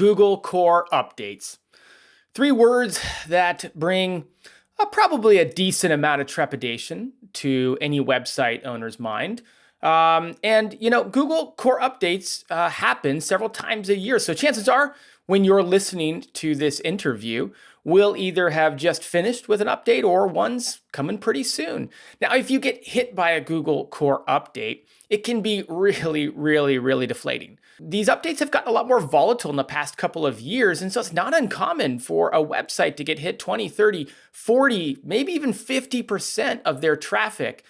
Google Core Updates. Three words that bring probably a decent amount of trepidation to any website owner's mind. Google Core Updates happen several times a year. So chances are when you're listening to this interview, we'll either have just finished with an update or one's coming pretty soon. Now, if you get hit by a Google Core Update, it can be really, really, really deflating. These updates have gotten a lot more volatile in the past couple of years, and so it's not uncommon for a website to get hit 20, 30, 40, maybe even 50% of their traffic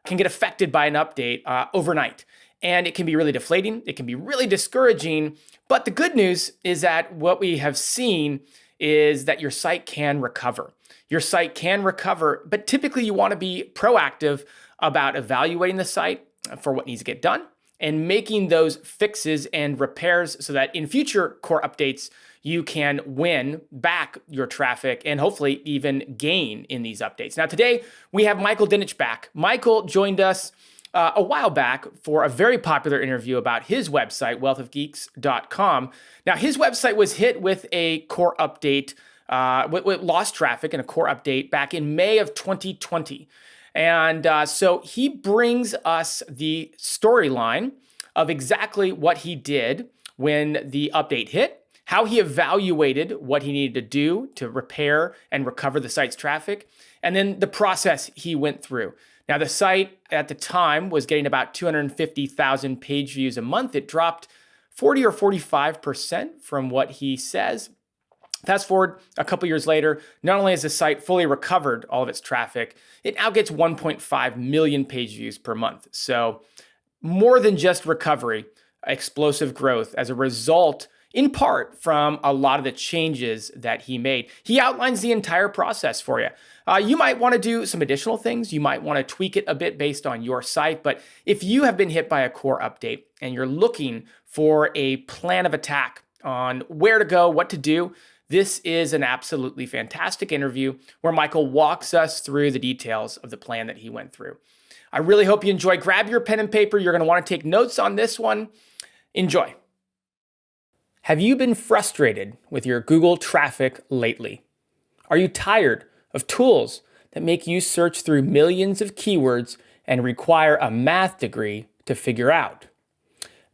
can get affected by an update overnight. And it can be really deflating. It can be really discouraging. But the good news is that what we have seen is that your site can recover. Your site can recover, but typically you want to be proactive about evaluating the site for what needs to get done and making those fixes and repairs so that in future core updates, you can win back your traffic and hopefully even gain in these updates. Now, today we have Michael Diniche back. Michael joined us a while back for a very popular interview about his website, wealthofgeeks.com. Now, his website was hit with a core update, with lost traffic and a core update back in May of 2020. And so he brings us the storyline of exactly what he did when the update hit, how he evaluated what he needed to do to repair and recover the site's traffic, and then the process he went through. Now, the site at the time was getting about 250,000 page views a month. It dropped 40 or 45% from what he says. Fast forward a couple years later, not only has the site fully recovered all of its traffic, it now gets 1.5 million page views per month. So more than just recovery, explosive growth as a result, in part from a lot of the changes that he made. He outlines the entire process for you. You might want to do some additional things. You might want to tweak it a bit based on your site. But if you have been hit by a core update and you're looking for a plan of attack on where to go, what to do, this is an absolutely fantastic interview where Michael walks us through the details of the plan that he went through. I really hope you enjoy. Grab your pen and paper. You're going to want to take notes on this one. Enjoy. Have you been frustrated with your Google traffic lately? Are you tired of tools that make you search through millions of keywords and require a math degree to figure out?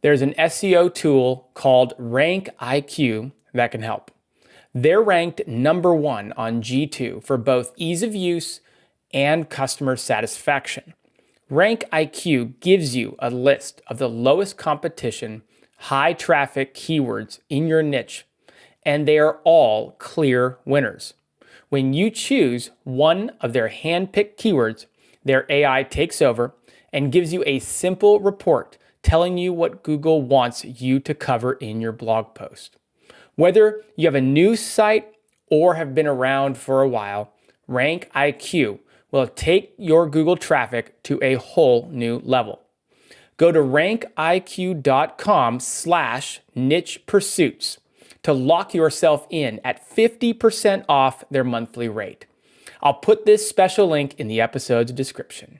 There's an SEO tool called Rank IQ that can help. They're ranked #1 on G2 for both ease of use and customer satisfaction. Rank IQ gives you a list of the lowest competition, high traffic keywords in your niche, and they are all clear winners. When you choose one of their hand-picked keywords, their AI takes over and gives you a simple report telling you what Google wants you to cover in your blog post. Whether you have a new site or have been around for a while, Rank IQ will take your Google traffic to a whole new level. Go to rankiq.com/niche pursuits to lock yourself in at 50% off their monthly rate. I'll put this special link in the episode's description.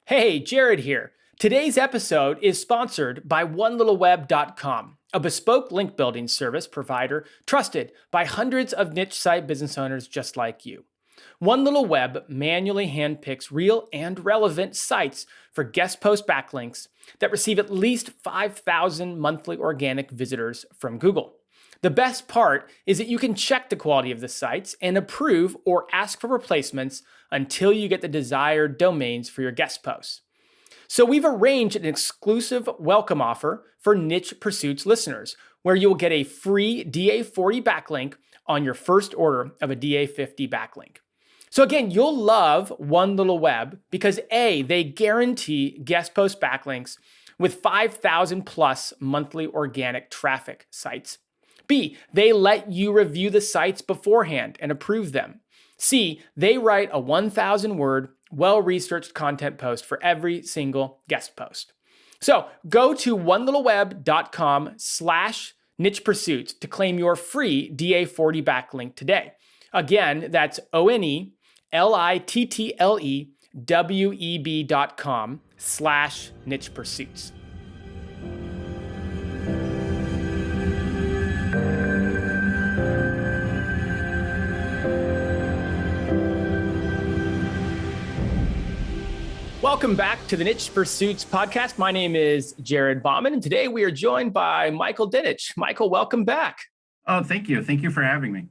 Hey, Jared here. Today's episode is sponsored by onelittleweb.com, a bespoke link building service provider trusted by hundreds of niche site business owners just like you. One Little Web manually handpicks real and relevant sites for guest post backlinks that receive at least 5,000 monthly organic visitors from Google. The best part is that you can check the quality of the sites and approve or ask for replacements until you get the desired domains for your guest posts. So we've arranged an exclusive welcome offer for Niche Pursuits listeners, where you'll get a free DA40 backlink on your first order of a DA50 backlink. So again, you'll love One Little Web because A, they guarantee guest post backlinks with 5,000 plus monthly organic traffic sites. B, they let you review the sites beforehand and approve them. C, they write a 1,000 word, well-researched content post for every single guest post. So go to onelittleweb.com/niche pursuits to claim your free DA40 backlink today. Again, that's onelittleweb.com/niche pursuits. Welcome back to the Niche Pursuits podcast. My name is Jared Bauman, and today we are joined by Michael Dinich. Michael, welcome back. Oh, thank you. Thank you for having me.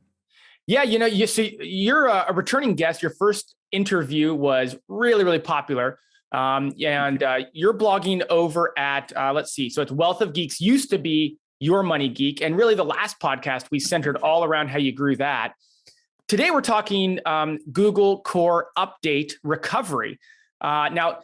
Yeah, you're a returning guest. Your first interview was really, really popular. You're blogging over at, so it's Wealth of Geeks, used to be Your Money Geek. And really the last podcast, we centered all around how you grew that. Today, we're talking Google Core Update Recovery. Now,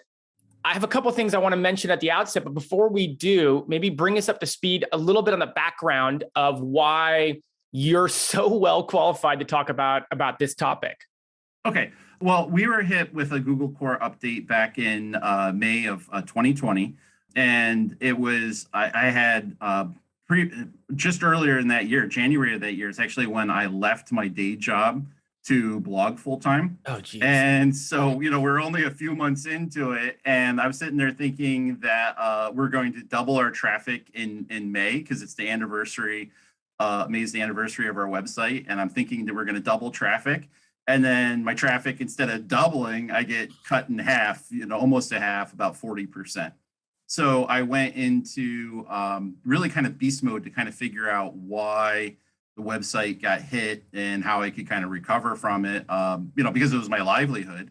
I have a couple of things I want to mention at the outset, but before we do, maybe bring us up to speed a little bit on the background of why you're so well qualified to talk about this topic. Okay. Well, we were hit with a Google Core update back in May of 2020. And it was, I had just earlier in that year, January of that year, it's actually when I left my day job to blog full time. Oh, geez. And so, we're only a few months into it. And I'm sitting there thinking that we're going to double our traffic in May because it's the anniversary. May is the anniversary of our website. And I'm thinking that we're going to double traffic. And then my traffic, instead of doubling, I get cut in half, almost a half, about 40%. So I went into really kind of beast mode to kind of figure out why the website got hit and how I could kind of recover from it, because it was my livelihood.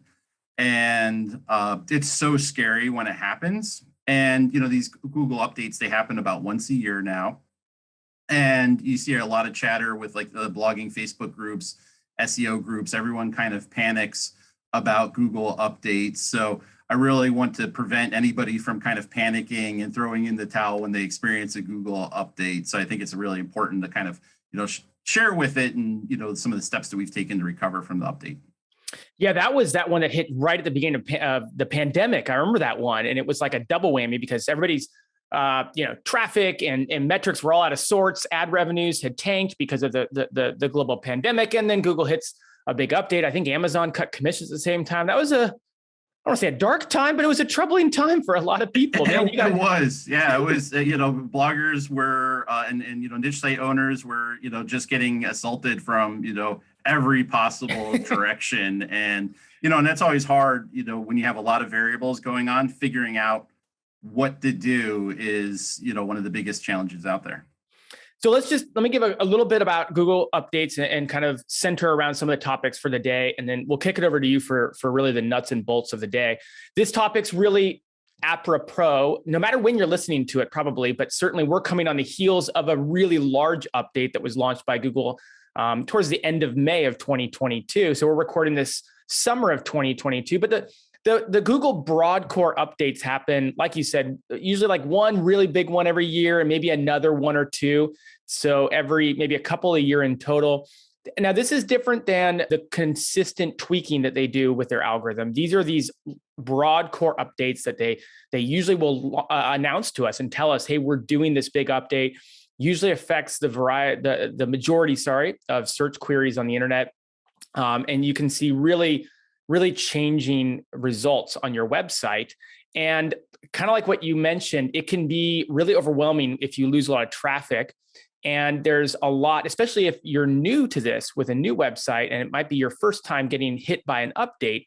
And it's so scary when it happens. And, these Google updates, they happen about once a year now. And you see a lot of chatter with like the blogging Facebook groups, SEO groups, everyone kind of panics about Google updates. So I really want to prevent anybody from kind of panicking and throwing in the towel when they experience a Google update. So I think it's really important to kind of share with it and, some of the steps that we've taken to recover from the update. Yeah, that was that one that hit right at the beginning of the pandemic. I remember that one. And it was like a double whammy because everybody's, traffic and metrics were all out of sorts. Ad revenues had tanked because of the global pandemic. And then Google hits a big update. I think Amazon cut commissions at the same time. That was I don't want to say a dark time, but it was a troubling time for a lot of people. Man, it was. Yeah, it was, bloggers were, and niche site owners were, just getting assaulted from, every possible direction. And, and that's always hard, when you have a lot of variables going on, figuring out what to do is, one of the biggest challenges out there. So let me give a little bit about Google updates and kind of center around some of the topics for the day. And then we'll kick it over to you for really the nuts and bolts of the day. This topic's really apropos, no matter when you're listening to it, probably, but certainly we're coming on the heels of a really large update that was launched by Google towards the end of May of 2022. So we're recording this summer of 2022, but the Google broad core updates happen, like you said, usually like one really big one every year and maybe another one or two. So maybe a couple a year in total. Now, this is different than the consistent tweaking that they do with their algorithm. These are these broad core updates that they usually will announce to us and tell us, hey, we're doing this big update. Usually affects the majority, of search queries on the internet. And you can see really changing results on your website. And kind of like what you mentioned, it can be really overwhelming if you lose a lot of traffic. And there's a lot, especially if you're new to this with a new website, and it might be your first time getting hit by an update.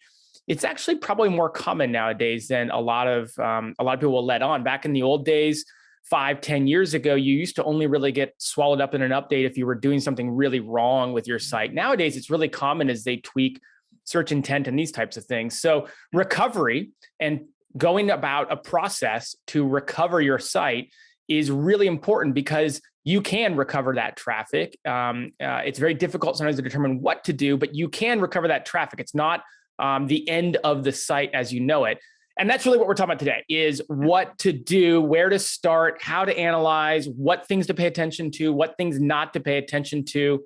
It's actually probably more common nowadays than a lot of people will let on. Back in the old days, 5-10 years ago, you used to only really get swallowed up in an update if you were doing something really wrong with your site. Nowadays, it's really common as they tweak search intent and these types of things. So recovery and going about a process to recover your site is really important because you can recover that traffic. It's very difficult sometimes to determine what to do, but you can recover that traffic. It's not the end of the site as you know it. And that's really what we're talking about today is what to do, where to start, how to analyze, what things to pay attention to, what things not to pay attention to.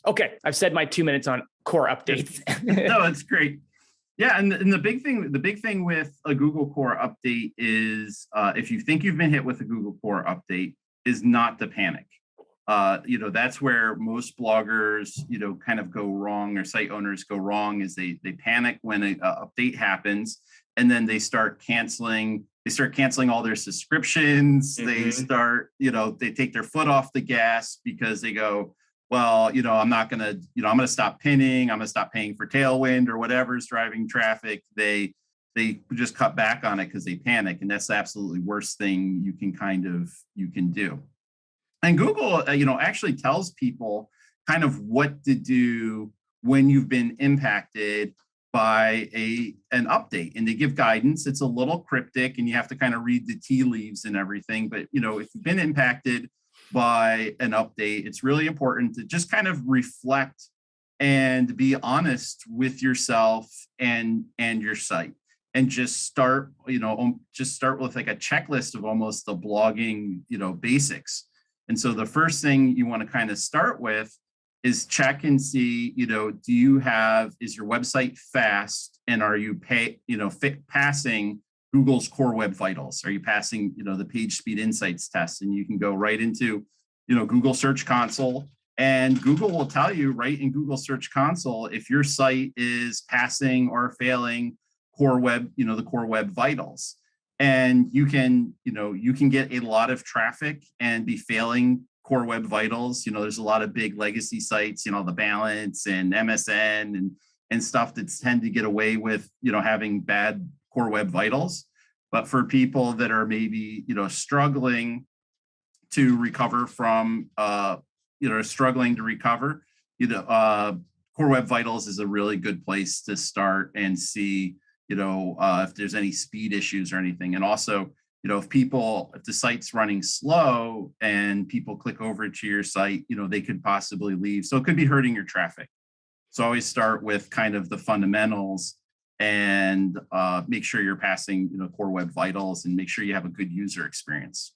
Okay, I've said my 2 minutes on core updates. No, that's great. Yeah, and the big thing with a Google Core update is if you think you've been hit with a Google Core update, is not to panic. That's where most bloggers, kind of go wrong, or site owners go wrong, is they panic when an update happens, and then they start canceling. They start canceling all their subscriptions. Mm-hmm. They start, they take their foot off the gas because they go, well, I'm not going to, I'm going to stop pinning. I'm going to stop paying for Tailwind or whatever's driving traffic. They they just cut back on it because they panic, and that's the absolutely worst thing you can do. And Google, actually tells people kind of what to do when you've been impacted by an update, and they give guidance. It's a little cryptic, and you have to kind of read the tea leaves and everything. But if you've been impacted by an update, it's really important to just kind of reflect and be honest with yourself and your site, and just start with like a checklist of almost the blogging basics. And so the first thing you want to kind of start with is check and see, is your website fast, and are you passing Google's Core Web Vitals? Are you passing, the Page Speed Insights test? And you can go right into, Google Search Console, and Google will tell you right in Google Search Console if your site is passing or failing Core Web, the Core Web Vitals. And you can get a lot of traffic and be failing Core Web Vitals. There's a lot of big legacy sites, the Balance and MSN and stuff that tend to get away with, having bad Core Web Vitals. But for people that are maybe, struggling to recover from, Core Web Vitals is a really good place to start and see, if there's any speed issues or anything. And also, if the site's running slow and people click over to your site, they could possibly leave. So it could be hurting your traffic. So always start with kind of the fundamentals and make sure you're passing, Core Web Vitals, and make sure you have a good user experience.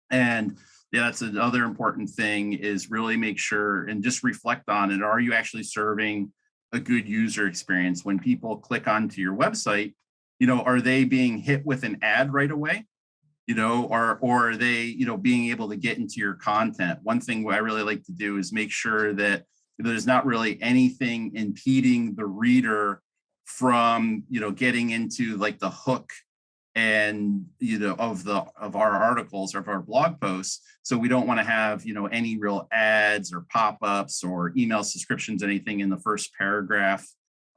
And that's another important thing, is really make sure and just reflect on it. Are you actually serving a good user experience? When people click onto your website, are they being hit with an ad right away? Or are they, being able to get into your content? One thing I really like to do is make sure that there's not really anything impeding the reader from, getting into like the hook and, of our articles or of our blog posts. So we don't want to have, any real ads or pop-ups or email subscriptions, anything in the first paragraph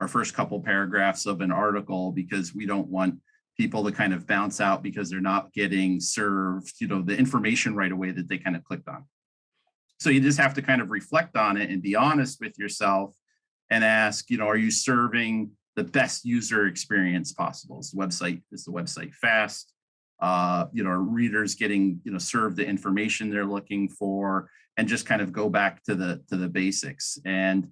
or first couple paragraphs of an article, because we don't want people to kind of bounce out because they're not getting served, the information right away that they kind of clicked on. So you just have to kind of reflect on it and be honest with yourself and ask, are you serving the best user experience possible? Is the website fast? Are readers getting, served the information they're looking for? And just kind of go back to the basics. And,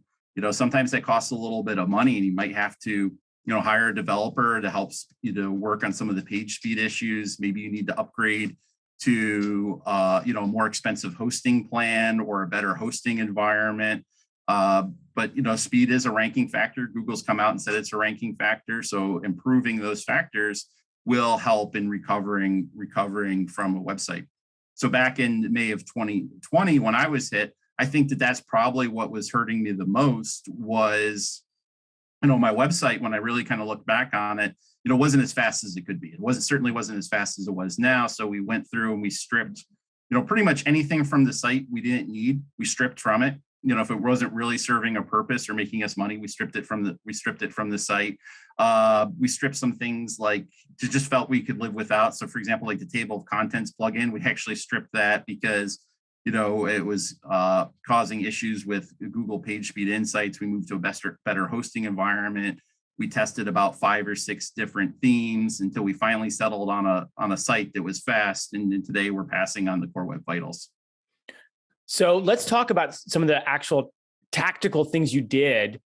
sometimes that costs a little bit of money, and you might have to, hire a developer to help work on some of the page speed issues. Maybe you need to upgrade to a more expensive hosting plan or a better hosting environment. But speed is a ranking factor. Google's come out and said it's a ranking factor. So improving those factors will help in recovering from a website. So back in May of 2020, when I was hit, I think that's probably what was hurting me the most was, my website, when I really kind of look back on it, wasn't as fast as it could be. It certainly wasn't as fast as it was now. So we went through and we stripped, pretty much anything from the site we didn't need, we stripped from it. If it wasn't really serving a purpose or making us money, we stripped it from the site. We stripped some things like just felt we could live without. So for example, like the table of contents plugin, we actually stripped that because it was causing issues with Google Page Speed Insights. We moved to a better hosting environment. We tested about 5 or 6 different themes until we finally settled on a site that was fast. And today we're passing on the Core Web Vitals. So let's talk about some of the actual tactical things you did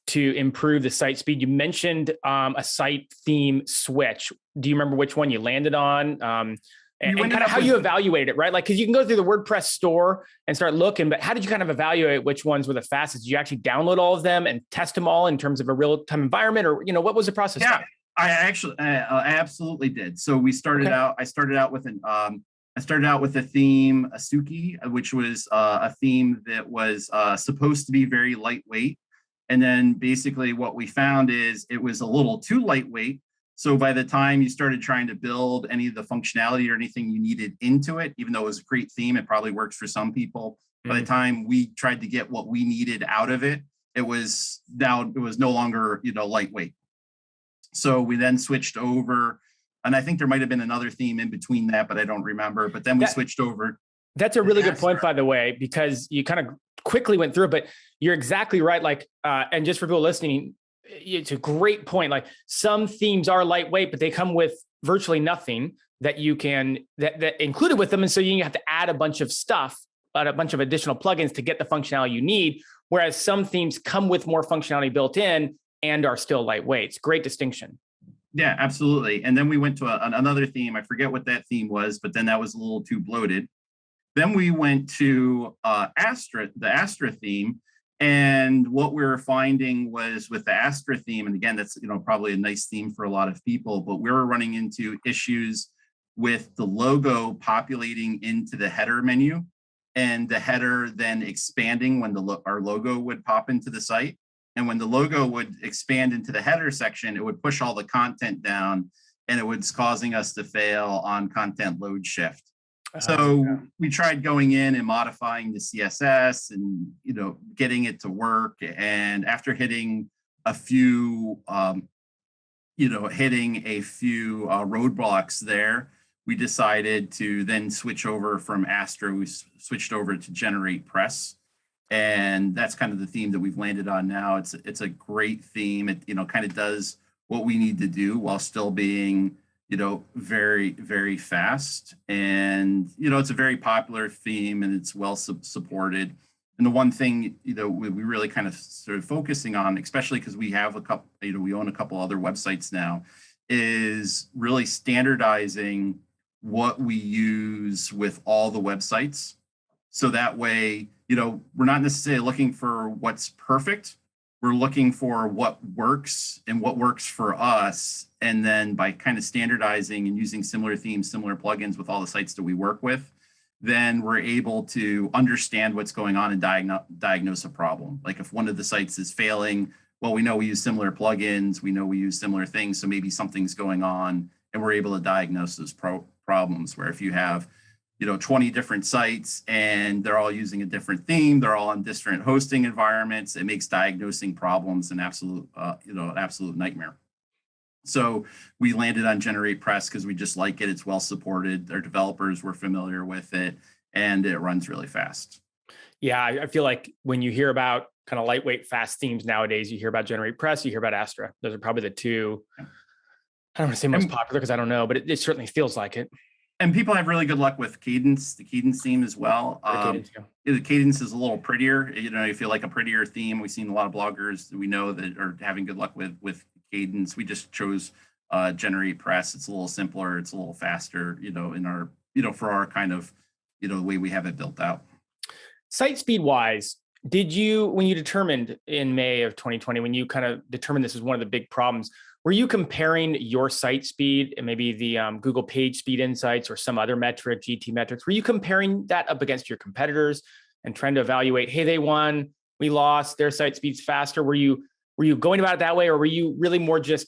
to improve the site speed. You mentioned a site theme switch. Do you remember which one you landed on? And kind of how you evaluated it, right? Like, because you can go through the WordPress store and start looking, but how did you kind of evaluate which ones were the fastest? Did you actually download all of them and test them all in terms of a real-time environment, or what was the process? Yeah, I absolutely did. So we started out. I started out with a theme, Asuki, which was a theme that was supposed to be very lightweight. And then basically what we found is it was a little too lightweight. So by the time you started trying to build any of the functionality or anything you needed into it, even though it was a great theme, it probably works for some people. By the time we tried to get what we needed out of it, it was no longer, lightweight. So we then switched over, and I think there might have been another theme in between that, but I don't remember. But then we switched over. That's a really good point, by the way, because you kind of quickly went through it, but you're exactly right. Like, and just for people listening, it's a great point. Like, some themes are lightweight, but they come with virtually nothing that you can, that included with them. And so you have to add a bunch of stuff, a bunch of additional plugins to get the functionality you need. Whereas some themes come with more functionality built in and are still lightweight. It's a great distinction. Yeah, absolutely. And then we went to another theme. I forget what that theme was, but then that was a little too bloated. Then we went to the Astra theme. And what we were finding was with the Astra theme, and again, that's probably a nice theme for a lot of people, but we were running into issues with the logo populating into the header menu, and the header then expanding when our logo would pop into the site. And when the logo would expand into the header section, it would push all the content down, and it was causing us to fail on content load shift. So we tried going in and modifying the CSS and getting it to work. And after hitting a few roadblocks there, we decided to then switch over from Astra. We switched over to Generate Press, and that's kind of the theme that we've landed on now. It's a great theme. It kind of does what we need to do while still being very, very fast. And, it's a very popular theme, and it's well supported. And the one thing, we really kind of started focusing on, especially because we have a couple, we own a couple other websites now, is really standardizing what we use with all the websites. So that way, we're not necessarily looking for what's perfect. We're looking for what works and what works for us. And then by kind of standardizing and using similar themes, similar plugins with all the sites that we work with, then we're able to understand what's going on and diagnose a problem. Like if one of the sites is failing, well, we know we use similar plugins, we know we use similar things, so maybe something's going on, and we're able to diagnose those problems. Where if you have 20 different sites and they're all using a different theme, they're all on different hosting environments, it makes diagnosing problems an absolute nightmare. So we landed on Generate Press because we just like it. It's well supported. Our developers were familiar with it, and it runs really fast. Yeah, I feel like when you hear about kind of lightweight, fast themes nowadays, you hear about Generate Press, you hear about Astra. Those are probably the two, I don't want to say most popular because I don't know, but it certainly feels like it. And people have really good luck with Cadence, the Cadence theme as well. The Cadence is a little prettier. You feel like a prettier theme. We've seen a lot of bloggers that we know that are having good luck with Cadence. We just chose Generate Press. It's a little simpler. It's a little faster, in our, for our kind of, the way we have it built out. Site speed wise, when you determined in May of 2020, when you kind of determined this was one of the big problems, were you comparing your site speed and maybe the Google Page Speed Insights or some other metric, GT metrics? Were you comparing that up against your competitors and trying to evaluate, hey, they won, we lost, their site speed's faster? Were you going about it that way, or were you really more just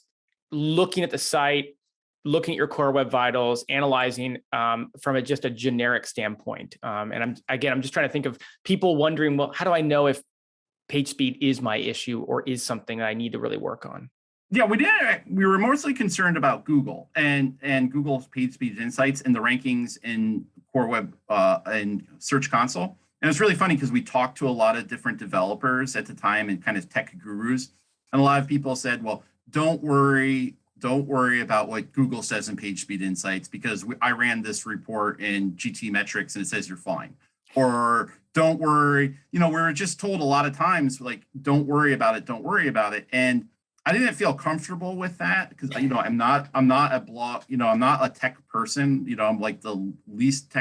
looking at the site, looking at your core web vitals, analyzing from just a generic standpoint? And I'm just trying to think of people wondering, well, how do I know if page speed is my issue or is something that I need to really work on? Yeah, we were mostly concerned about Google and Google's Page Speed Insights and the rankings in Core Web and Search Console. And it's really funny because we talked to a lot of different developers at the time and kind of tech gurus. And a lot of people said, well, don't worry about what Google says in Page Speed Insights because I ran this report in GT Metrics and it says you're fine. Or don't worry, we were just told a lot of times, like, don't worry about it. And I didn't feel comfortable with that because, I'm not a blog, I'm not a tech person, I'm like the least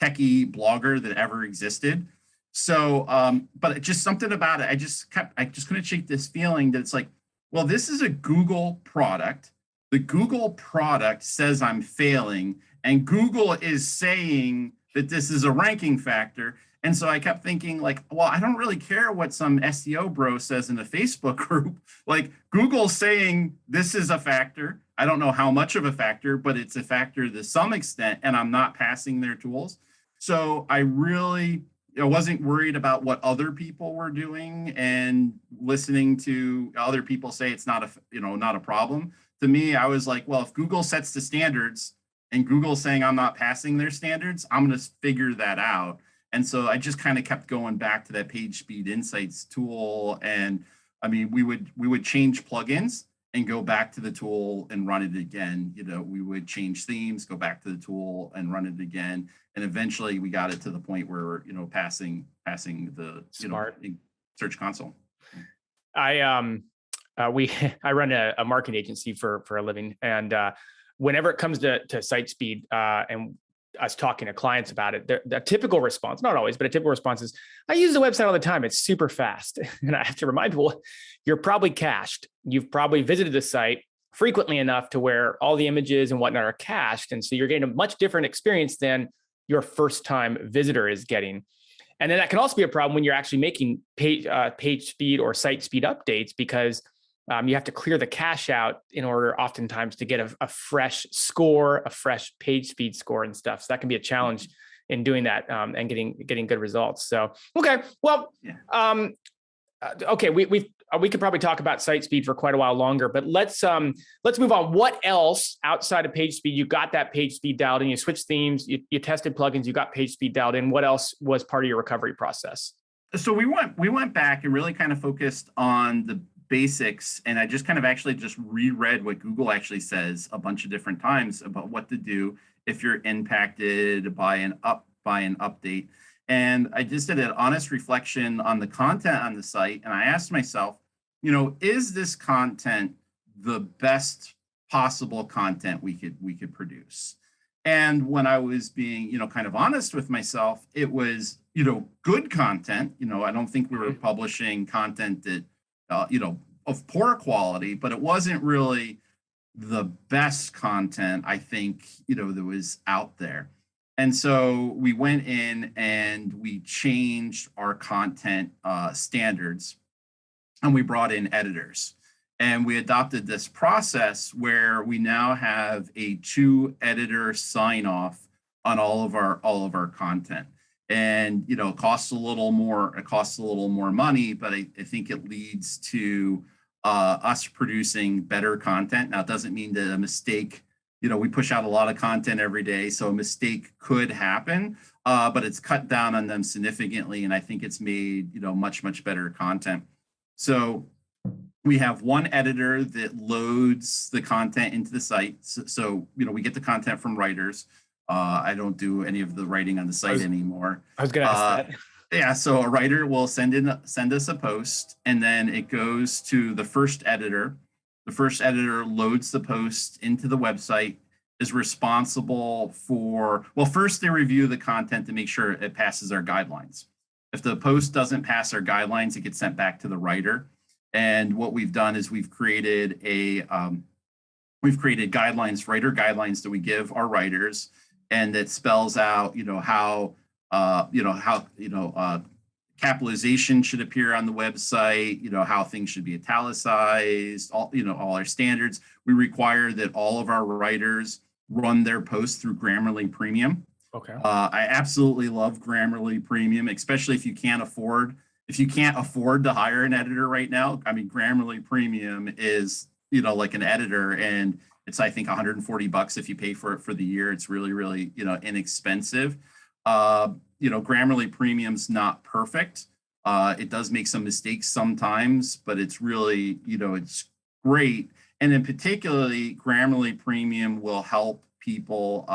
techie blogger that ever existed. So, but just something about it, I just couldn't shake this feeling that it's like, well, this is a Google product. The Google product says I'm failing, and Google is saying that this is a ranking factor. And so I kept thinking like, well, I don't really care what some SEO bro says in the Facebook group. Like Google's saying this is a factor. I don't know how much of a factor, but it's a factor to some extent, and I'm not passing their tools. So I wasn't worried about what other people were doing and listening to other people say it's not a problem. to me, I was like, well, if Google sets the standards and Google's saying I'm not passing their standards, I'm going to figure that out. And so I just kind of kept going back to that page speed insights tool. And I mean, we would change plugins and go back to the tool and run it again. You know, we would change themes, go back to the tool and run it again. And eventually we got it to the point where we're, you know, passing the, you Smart. know, Search Console. I run a marketing agency for a living, and whenever it comes to site speed and us talking to clients about it, the typical response, not always, but a typical response is, I use the website all the time. It's super fast. And I have to remind people, you're probably cached. You've probably visited the site frequently enough to where all the images and whatnot are cached. And so you're getting a much different experience than your first time visitor is getting. And then that can also be a problem when you're actually making page speed or site speed updates, because you have to clear the cache out in order oftentimes to get a fresh score, a fresh page speed score and stuff. So that can be a challenge in doing that and getting good results. So, okay, well, okay, we could probably talk about site speed for quite a while longer, but let's move on. What else outside of page speed? You got that page speed dialed in, you switched themes, you tested plugins, you got page speed dialed in. What else was part of your recovery process? So we went back and really kind of focused on the basics, and I just kind of actually just reread what Google actually says a bunch of different times about what to do if you're impacted by an update. And I just did an honest reflection on the content on the site, and I asked myself, you know, is this content the best possible content we could produce? And when I was being, you know, kind of honest with myself, it was, you know, good content. You know, I don't think we were publishing content that you know, of poor quality, but it wasn't really the best content, I think, you know, that was out there. And so we went in and we changed our content standards, and we brought in editors. And we adopted this process where we now have a 2-editor sign off on all of our content. And, you know, it costs a little more money, but I think it leads to us producing better content. Now, it doesn't mean that a mistake, you know, we push out a lot of content every day, so a mistake could happen, but it's cut down on them significantly. And I think it's made, you know, much better content. So we have one editor that loads the content into the site. So you know, we get the content from writers. I don't do any of the writing on the site anymore. I was going to ask that. Yeah, so a writer will send us a post, and then it goes to the first editor. The first editor loads the post into the website, is responsible for, well, first they review the content to make sure it passes our guidelines. If the post doesn't pass our guidelines, it gets sent back to the writer. And what we've done is we've created guidelines, writer guidelines that we give our writers, and that spells out, you know, how capitalization should appear on the website, you know, how things should be italicized, all our standards. We require that all of our writers run their posts through Grammarly Premium. Okay. I absolutely love Grammarly Premium, especially if you can't afford to hire an editor right now. I mean, Grammarly Premium is, you know, like an editor, and it's, I think, $140 if you pay for it for the year. It's really, really, you know, inexpensive. You know, Grammarly Premium's not perfect. It does make some mistakes sometimes, but it's really, you know, it's great. And in particularly, Grammarly Premium will help people,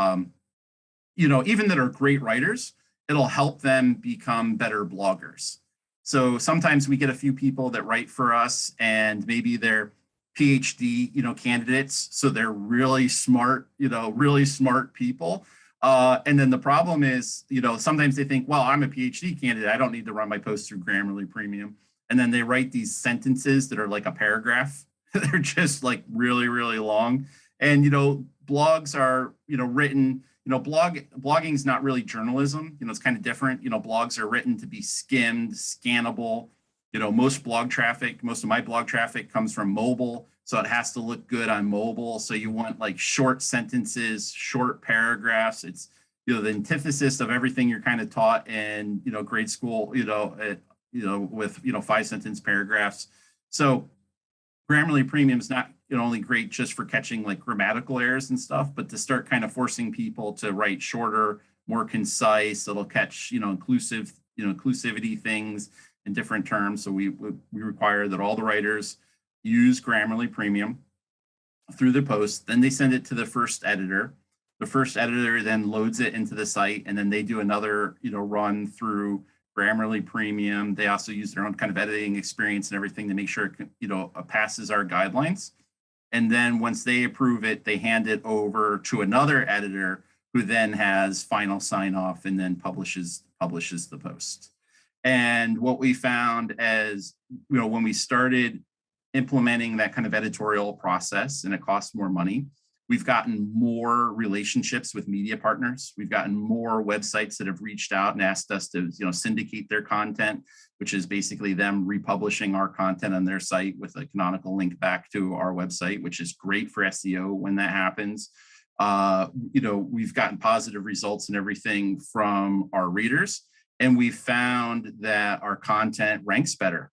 you know, even that are great writers, it'll help them become better bloggers. So sometimes we get a few people that write for us, and maybe they're PhD, you know, candidates. So they're really smart people. And then the problem is, you know, sometimes they think, well, I'm a PhD candidate, I don't need to run my posts through Grammarly Premium. And then they write these sentences that are like a paragraph. They're just like really, really long. And, you know, blogs are, you know, written, you know, blogging is not really journalism. You know, it's kind of different. You know, blogs are written to be skimmed, scannable. You know, most of my blog traffic comes from mobile. So it has to look good on mobile. So you want like short sentences, short paragraphs. It's, you know, the antithesis of everything you're kind of taught in, you know, grade school, with, 5-sentence paragraphs. So Grammarly Premium is not only great just for catching like grammatical errors and stuff, but to start kind of forcing people to write shorter, more concise, it'll catch, inclusivity things in different terms. So we require that all the writers use Grammarly Premium through the post. Then they send it to the first editor. The first editor then loads it into the site, and then they do another, run through Grammarly Premium. They also use their own kind of editing experience and everything to make sure it, passes our guidelines. And then once they approve it, they hand it over to another editor who then has final sign off and then publishes the post. And what we found as, when we started implementing that kind of editorial process, and it costs more money, we've gotten more relationships with media partners. We've gotten more websites that have reached out and asked us to, syndicate their content, which is basically them republishing our content on their site with a canonical link back to our website, which is great for SEO when that happens. We've gotten positive results and everything from our readers, and we found that our content ranks better.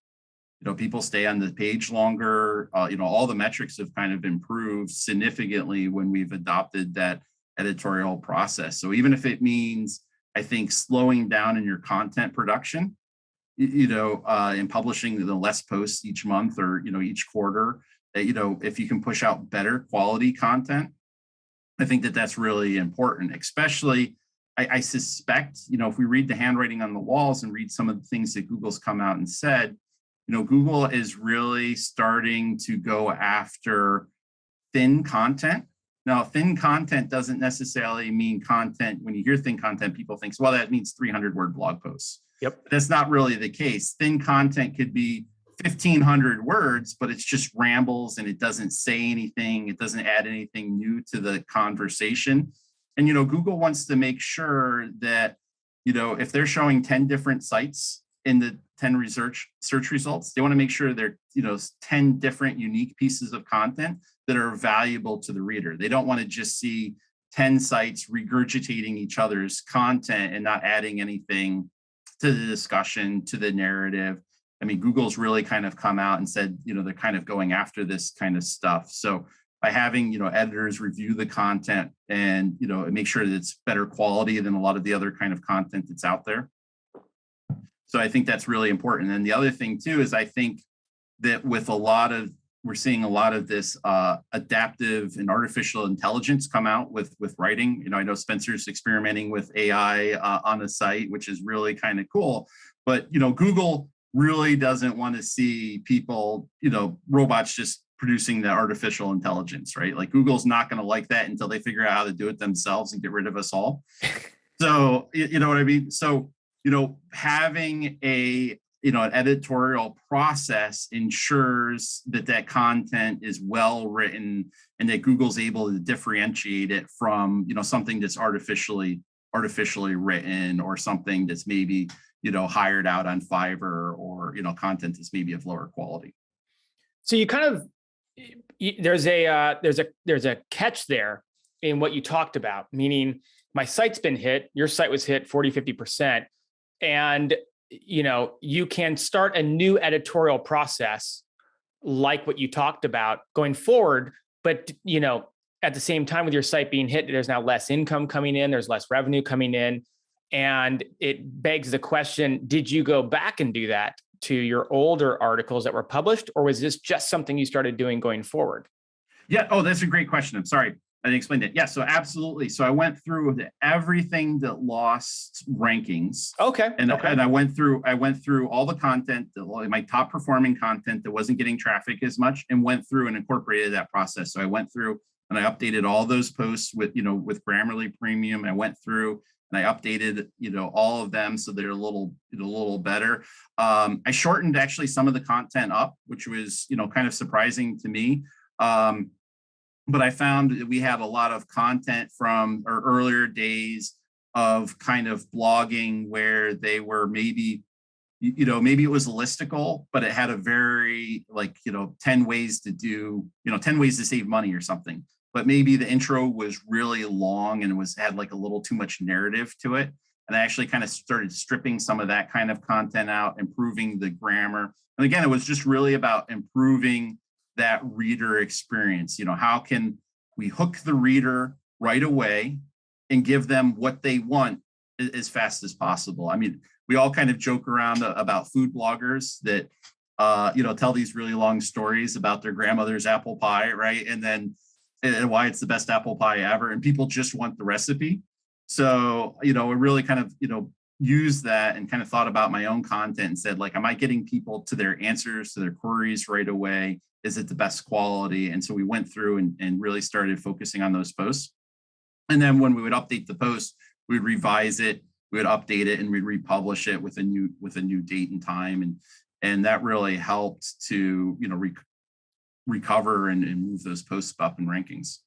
People stay on the page longer. All the metrics have kind of improved significantly when we've adopted that editorial process. So even if it means, I think, slowing down in your content production, and publishing the less posts each month or, each quarter, if you can push out better quality content, I think that that's really important, especially I suspect, if we read the handwriting on the walls and read some of the things that Google's come out and said, Google is really starting to go after thin content. Now, thin content doesn't necessarily mean content. When you hear thin content, people think, well, that means 300-word blog posts. Yep. That's not really the case. Thin content could be 1,500 words, but it's just rambles and it doesn't say anything. It doesn't add anything new to the conversation. And, Google wants to make sure that, if they're showing 10 different sites in the 10 search results, they want to make sure they're, 10 different unique pieces of content that are valuable to the reader. They don't want to just see 10 sites regurgitating each other's content and not adding anything to the discussion, to the narrative. I mean, Google's really kind of come out and said, they're kind of going after this kind of stuff. So by having, editors review the content and, make sure that it's better quality than a lot of the other kind of content that's out there. So I think that's really important. And the other thing too, is I think that with we're seeing a lot of this adaptive and artificial intelligence come out with writing. I know Spencer's experimenting with AI on the site, which is really kind of cool. But, Google really doesn't want to see people, robots just producing the artificial intelligence, right? Like Google's not going to like that until they figure out how to do it themselves and get rid of us all. So, you know what I mean? So, having an editorial process ensures that content is well written and that Google's able to differentiate it from, something that's artificially written or something that's maybe, hired out on Fiverr or, content that's maybe of lower quality. So you kind of, there's a catch there in what you talked about, meaning my site's been hit, your site was hit 40, 50%. And, you can start a new editorial process like what you talked about going forward. But, at the same time with your site being hit, there's now less income coming in, there's less revenue coming in. And it begs the question, did you go back and do that to your older articles that were published, or was this just something you started doing going forward? Yeah. Oh, that's a great question. I'm sorry, I didn't explain it. Yeah. So absolutely. So I went through everything that lost rankings. Okay. And I went through all the content, my top performing content that wasn't getting traffic as much, and went through and incorporated that process. So I went through and I updated all those posts with Grammarly Premium. I went through and I updated, all of them so they're a little better. I shortened actually some of the content up, which was, kind of surprising to me. But I found that we had a lot of content from our earlier days of kind of blogging where they were maybe it was a listicle, but it had a very 10 ways to do, 10 ways to save money or something. But maybe the intro was really long and had like a little too much narrative to it. And I actually kind of started stripping some of that kind of content out, improving the grammar. And again, it was just really about improving that reader experience. How can we hook the reader right away and give them what they want as fast as possible? I mean, we all kind of joke around about food bloggers that tell these really long stories about their grandmother's apple pie, right? And why it's the best apple pie ever, and people just want the recipe. So, we really kind of, used that and kind of thought about my own content and said, like, am I getting people to their answers, to their queries right away? Is it the best quality? And so we went through and really started focusing on those posts. And then when we would update the post, we'd revise it, we would update it, and we'd republish it with a new date and time. And that really helped to, recover and move those posts up in rankings.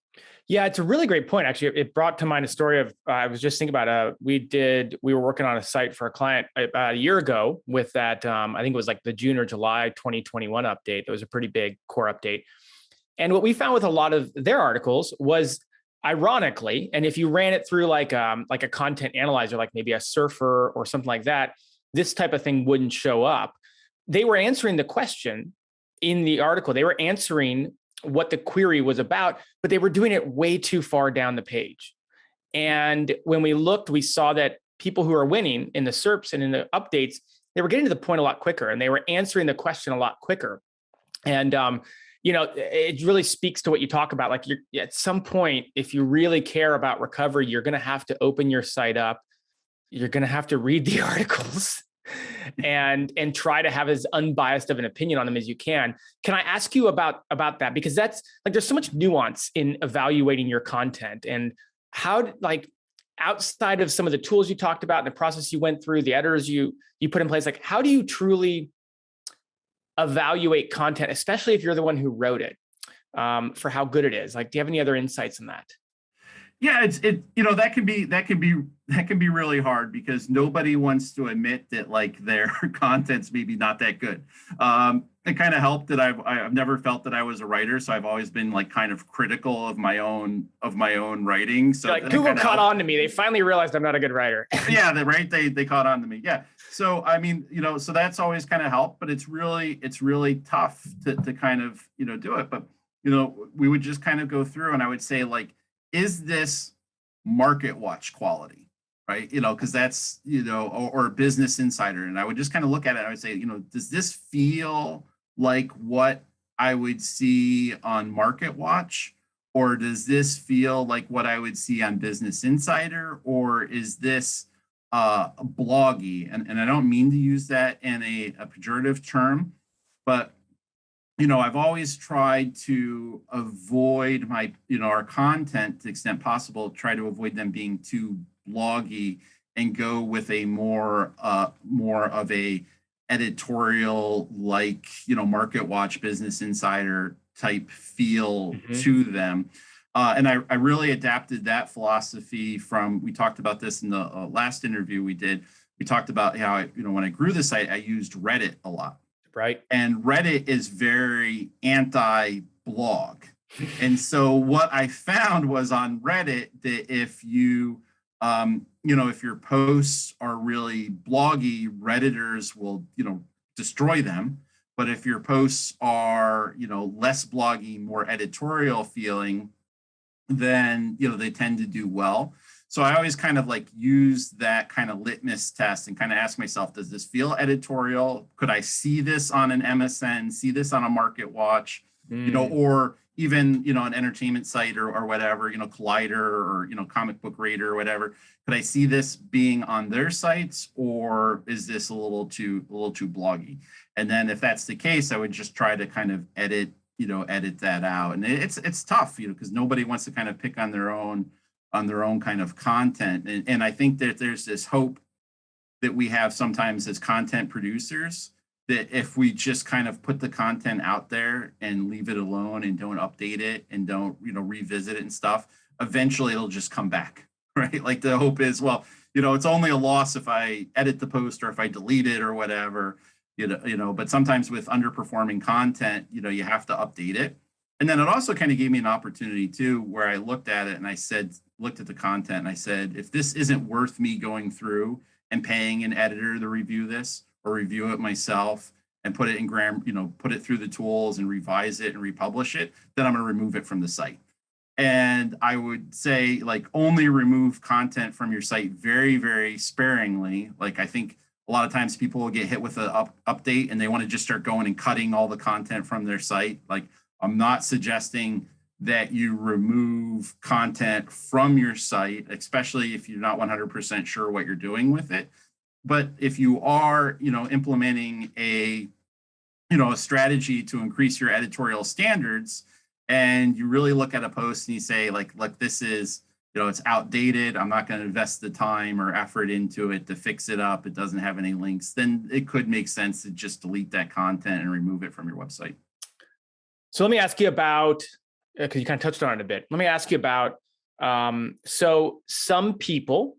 Yeah, it's a really great point. Actually, it brought to mind a story of, I was just thinking about, we were working on a site for a client about a year ago with that, I think it was like the June or July 2021 update. It was a pretty big core update. And what we found with a lot of their articles was, ironically, and if you ran it through like a content analyzer, like maybe a Surfer or something like that, this type of thing wouldn't show up. They were answering the question in the article. They were answering what the query was about, but they were doing it way too far down the page. And when we looked, we saw that people who are winning in the SERPs and in the updates, they were getting to the point a lot quicker, and they were answering the question a lot quicker. And, it really speaks to what you talk about. Like, at some point, if you really care about recovery, you're going to have to open your site up. You're going to have to read the articles and try to have as unbiased of an opinion on them as you can. Can I ask you about that? Because that's like, there's so much nuance in evaluating your content, and how, like, outside of some of the tools you talked about and the process you went through, the editors you put in place, like, how do you truly evaluate content, especially if you're the one who wrote it, for how good it is? Like, do you have any other insights on that? Yeah, that can be really hard, because nobody wants to admit that, like, their content's maybe not that good. It kind of helped that I've never felt that I was a writer, so I've always been, like, kind of critical of my own writing. So like, Google caught on to me. They finally realized I'm not a good writer. Yeah, they caught on to me. Yeah. So I mean, so that's always kind of helped, but it's really tough to kind of do it. But we would just kind of go through, and I would say, like, is this market watch quality, right? Because that's, or Business Insider. And I would just kind of look at it and I would say, does this feel like what I would see on Market Watch? Or does this feel like what I would see on Business Insider? Or is this bloggy? And I don't mean to use that in a pejorative term, but I've always tried to avoid our content to the extent possible, try to avoid them being too bloggy, and go with a more of a editorial, like, Market Watch, Business Insider type feel to them. And I really adapted that philosophy from, we talked about this in the last interview we did. We talked about how, when I grew the site, I used Reddit a lot. Right. And Reddit is very anti-blog. And so what I found was on Reddit that if you, if your posts are really bloggy, Redditors will, destroy them. But if your posts are, less bloggy, more editorial feeling, then, they tend to do well. So I always kind of like use that kind of litmus test and kind of ask myself, does this feel editorial? Could I see this on an MSN, see this on a Market Watch, or even, an entertainment site or whatever, Collider or, Comic Book Radar or whatever. Could I see this being on their sites, or is this a little too bloggy? And then if that's the case, I would just try to kind of edit that out. And it's tough, because nobody wants to kind of pick on their own kind of content. And I think that there's this hope that we have sometimes as content producers, that if we just kind of put the content out there and leave it alone and don't update it and don't, revisit it and stuff, eventually it'll just come back, right? Like, the hope is, well, it's only a loss if I edit the post or if I delete it or whatever, but sometimes with underperforming content, you have to update it. And then it also kind of gave me an opportunity too, where I looked at it and I looked at the content and I said, if this isn't worth me going through and paying an editor to review this or review it myself, and put it in put it through the tools and revise it and republish it, then I'm going to remove it from the site. And I would say, like, only remove content from your site very, very sparingly. Like, I think a lot of times people will get hit with an update and they want to just start going and cutting all the content from their site. Like, I'm not suggesting that you remove content from your site, especially if you're not 100% sure what you're doing with it. But if you are, implementing a strategy to increase your editorial standards, and you really look at a post and you say, like, look, this is, it's outdated. I'm not going to invest the time or effort into it to fix it up. It doesn't have any links. Then it could make sense to just delete that content and remove it from your website. So let me ask you about, because you kind of touched on it a bit. Let me ask you about, so some people,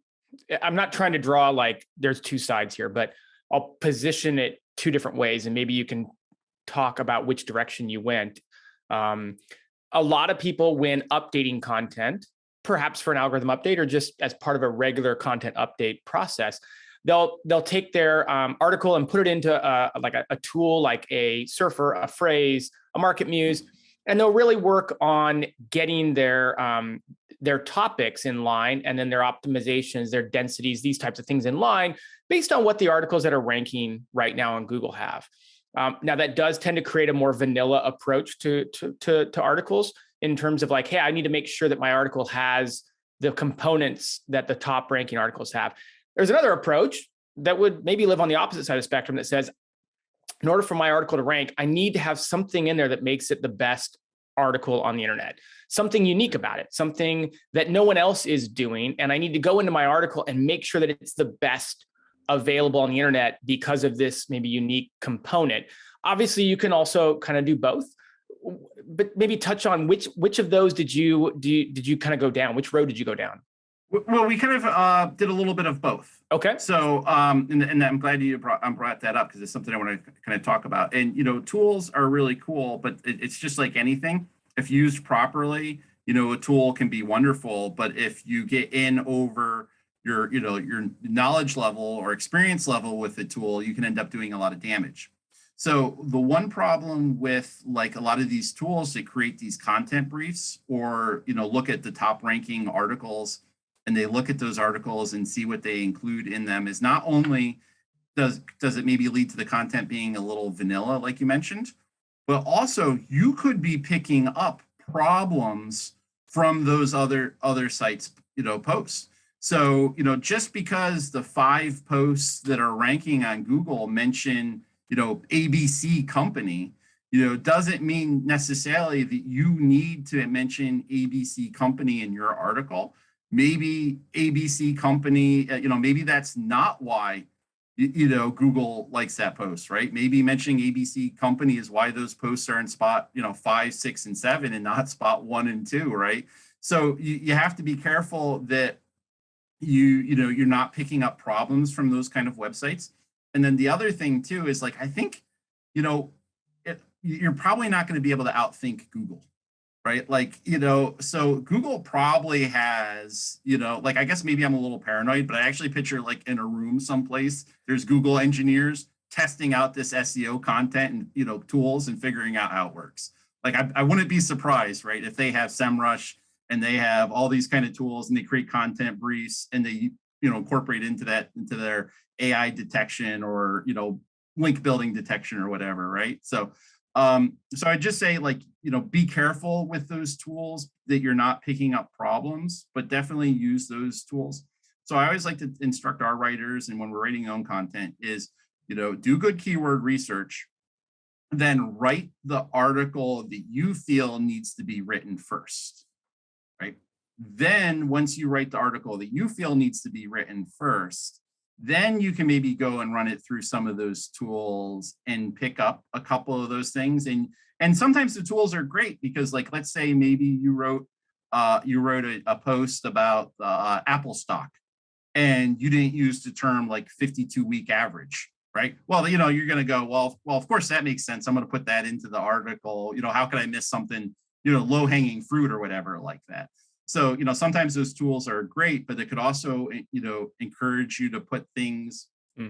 I'm not trying to draw like there's two sides here, but I'll position it two different ways, and maybe you can talk about which direction you went. A lot of people, when updating content, perhaps for an algorithm update or just as part of a regular content update process, they'll take their article and put it into a tool like a Surfer, a Phrase, a Market Muse, and they'll really work on getting their topics in line, and then their optimizations, their densities, these types of things in line based on what the articles that are ranking right now on Google have. Now that does tend to create a more vanilla approach to articles in terms of like, hey, I need to make sure that my article has the components that the top ranking articles have. There's another approach that would maybe live on the opposite side of the spectrum that says, in order for my article to rank, I need to have something in there that makes it the best article on the internet, something unique about it, something that no one else is doing. And I need to go into my article and make sure that it's the best available on the internet because of this maybe unique component. Obviously, you can also kind of do both, but maybe touch on which of those did you kind of go down? Which road did you go down? Well, we kind of did a little bit of both. Okay. So, and I'm glad you brought that up, because it's something I want to kind of talk about. And, tools are really cool, but it's just like anything. If used properly, a tool can be wonderful, but if you get in over your knowledge level or experience level with the tool, you can end up doing a lot of damage. So the one problem with like a lot of these tools that create these content briefs, or look at the top ranking articles, and they look at those articles and see what they include in them, is not only does it maybe lead to the content being a little vanilla, like you mentioned, but also you could be picking up problems from those other sites, posts. So, just because the 5 posts that are ranking on Google mention, ABC company, doesn't mean necessarily that you need to mention ABC company in your article. Maybe ABC company, maybe that's not why, Google likes that post, right? Maybe mentioning ABC company is why those posts are in spot, 5, 6, and 7, and not spot 1 and 2, right? So you have to be careful that you're not picking up problems from those kind of websites. And then the other thing too is, like, I think, you're probably not going to be able to outthink Google, right? Like, so Google probably has, like, I guess maybe I'm a little paranoid, but I actually picture like in a room someplace, there's Google engineers testing out this SEO content and, tools and figuring out how it works. Like, I wouldn't be surprised, right, if they have SEMrush and they have all these kind of tools and they create content briefs and they, incorporate into their AI detection or, link building detection or whatever, right? So I just say, like, be careful with those tools that you're not picking up problems, but definitely use those tools. So I always like to instruct our writers, and when we're writing our own content, is, do good keyword research, then write the article that you feel needs to be written first, right? Then once you write the article that you feel needs to be written first, then you can maybe go and run it through some of those tools and pick up a couple of those things. And sometimes the tools are great because, like, let's say maybe you wrote a post about Apple stock, and you didn't use the term like 52-week average, right? Well, you're going to go, well, of course that makes sense. I'm going to put that into the article. How could I miss something, low hanging fruit or whatever like that? So, sometimes those tools are great, but they could also, encourage you to put things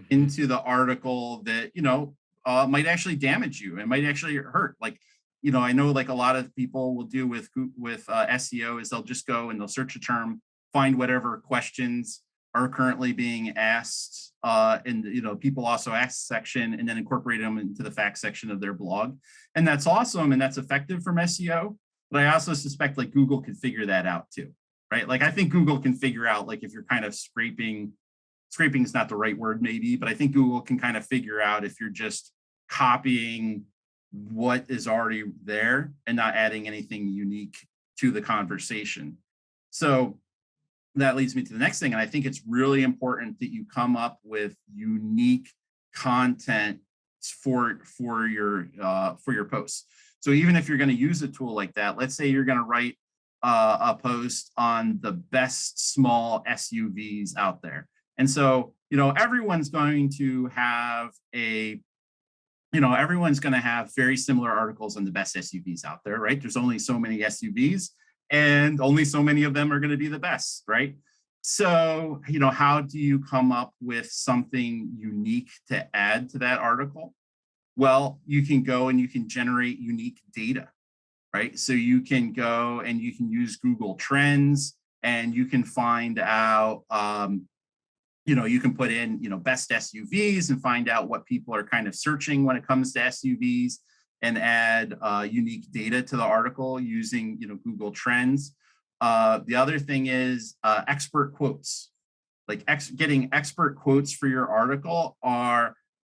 into the article that, might actually damage you and might actually hurt. Like, you know, I know like a lot of people will do with SEO is they'll just go and they'll search a term, find whatever questions are currently being asked in the, you know, people also ask section, and then incorporate them into the fact section of their blog. And that's awesome and that's effective from SEO. But I also suspect like Google could figure that out too, right? Like I think Google can figure out like if you're kind of scraping is not the right word maybe, but I think Google can kind of figure out if you're just copying what is already there and not adding anything unique to the conversation. So that leads me to the next thing. And I think it's really important that you come up with unique content for your posts. So even if you're going to use a tool like that, let's say you're going to write a post on the best small SUVs out there. And so, you know, everyone's going to have very similar articles on the best SUVs out there, right? There's only so many SUVs and only so many of them are going to be the best, right? So, you know, how do you come up with something unique to add to that article? Well, you can go and you can generate unique data, right? So you can go and you can use Google Trends and you can find out, you know, you can put in, you know, best SUVs and find out what people are kind of searching when it comes to SUVs and add unique data to the article using, you know, Google Trends. The other thing is expert quotes. Like getting expert quotes for your article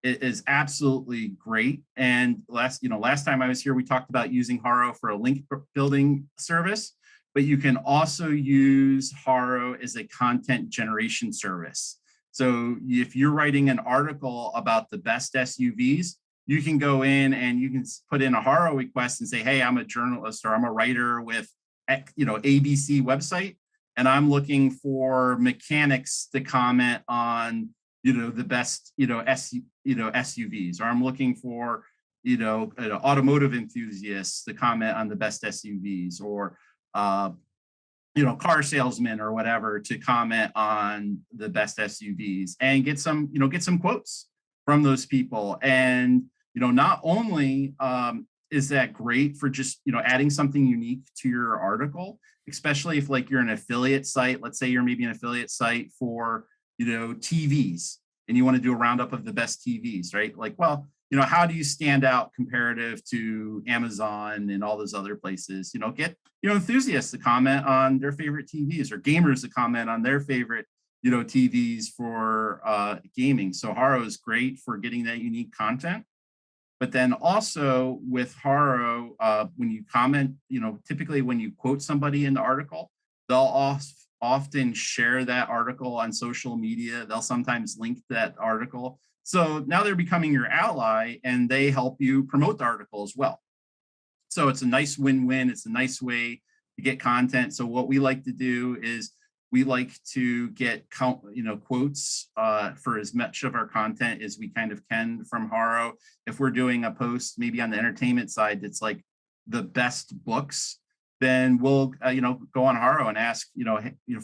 is absolutely great. And last time I was here, we talked about using HARO for a link building service, but you can also use HARO as a content generation service. So if you're writing an article about the best SUVs, you can go in and you can put in a HARO request and say, hey, I'm a journalist or I'm a writer with, you know, ABC website, and I'm looking for mechanics to comment on, you know, the best, SUVs, or I'm looking for, you know, automotive enthusiasts to comment on the best SUVs, or, you know, car salesmen or whatever to comment on the best SUVs, and get some quotes from those people. And, you know, not only is that great for just, you know, adding something unique to your article, especially if like you're an affiliate site. Let's say you're maybe an affiliate site for, you know, TVs, and you want to do a roundup of the best TVs, right? Like, well, you know, how do you stand out comparative to Amazon and all those other places? You know, get, you know, enthusiasts to comment on their favorite TVs, or gamers to comment on their favorite, you know, TVs for gaming. So HARO is great for getting that unique content. But then also with HARO, when you comment, you know, typically when you quote somebody in the article, they'll often share that article on social media. They'll sometimes link that article. So now they're becoming your ally and they help you promote the article as well. So it's a nice win-win. It's a nice way to get content. So what we like to do is we like to get quotes for as much of our content as we kind of can from HARO. If we're doing a post maybe on the entertainment side that's like the best books, then we'll go on HARO and ask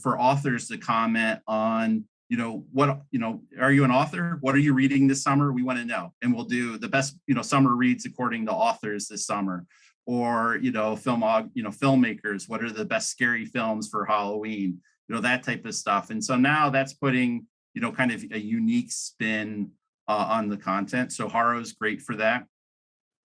for authors to comment on are you an author? What are you reading this summer? We want to know, and we'll do the best summer reads according to authors this summer, or filmmakers. What are the best scary films for Halloween? That type of stuff. And so now that's putting kind of a unique spin on the content. So HARO is great for that.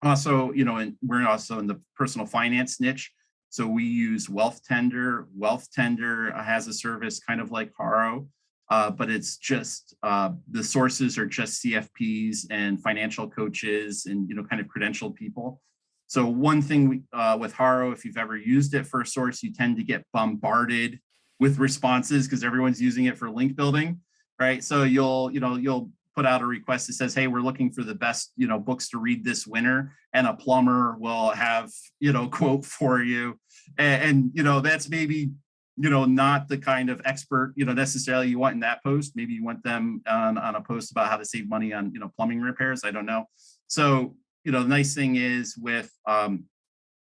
Also, and we're also in the personal finance niche. So we use Wealth Tender. Wealth Tender has a service kind of like HARO, but it's just the sources are just CFPs and financial coaches and kind of credentialed people. So one thing with HARO, if you've ever used it for a source, you tend to get bombarded with responses because everyone's using it for link building, right? So you'll put out a request that says, hey, we're looking for the best books to read this winter, and a plumber will have quote for you, and that's maybe not the kind of expert necessarily you want in that post. Maybe you want them on a post about how to save money on plumbing repairs. I don't know. So the nice thing is with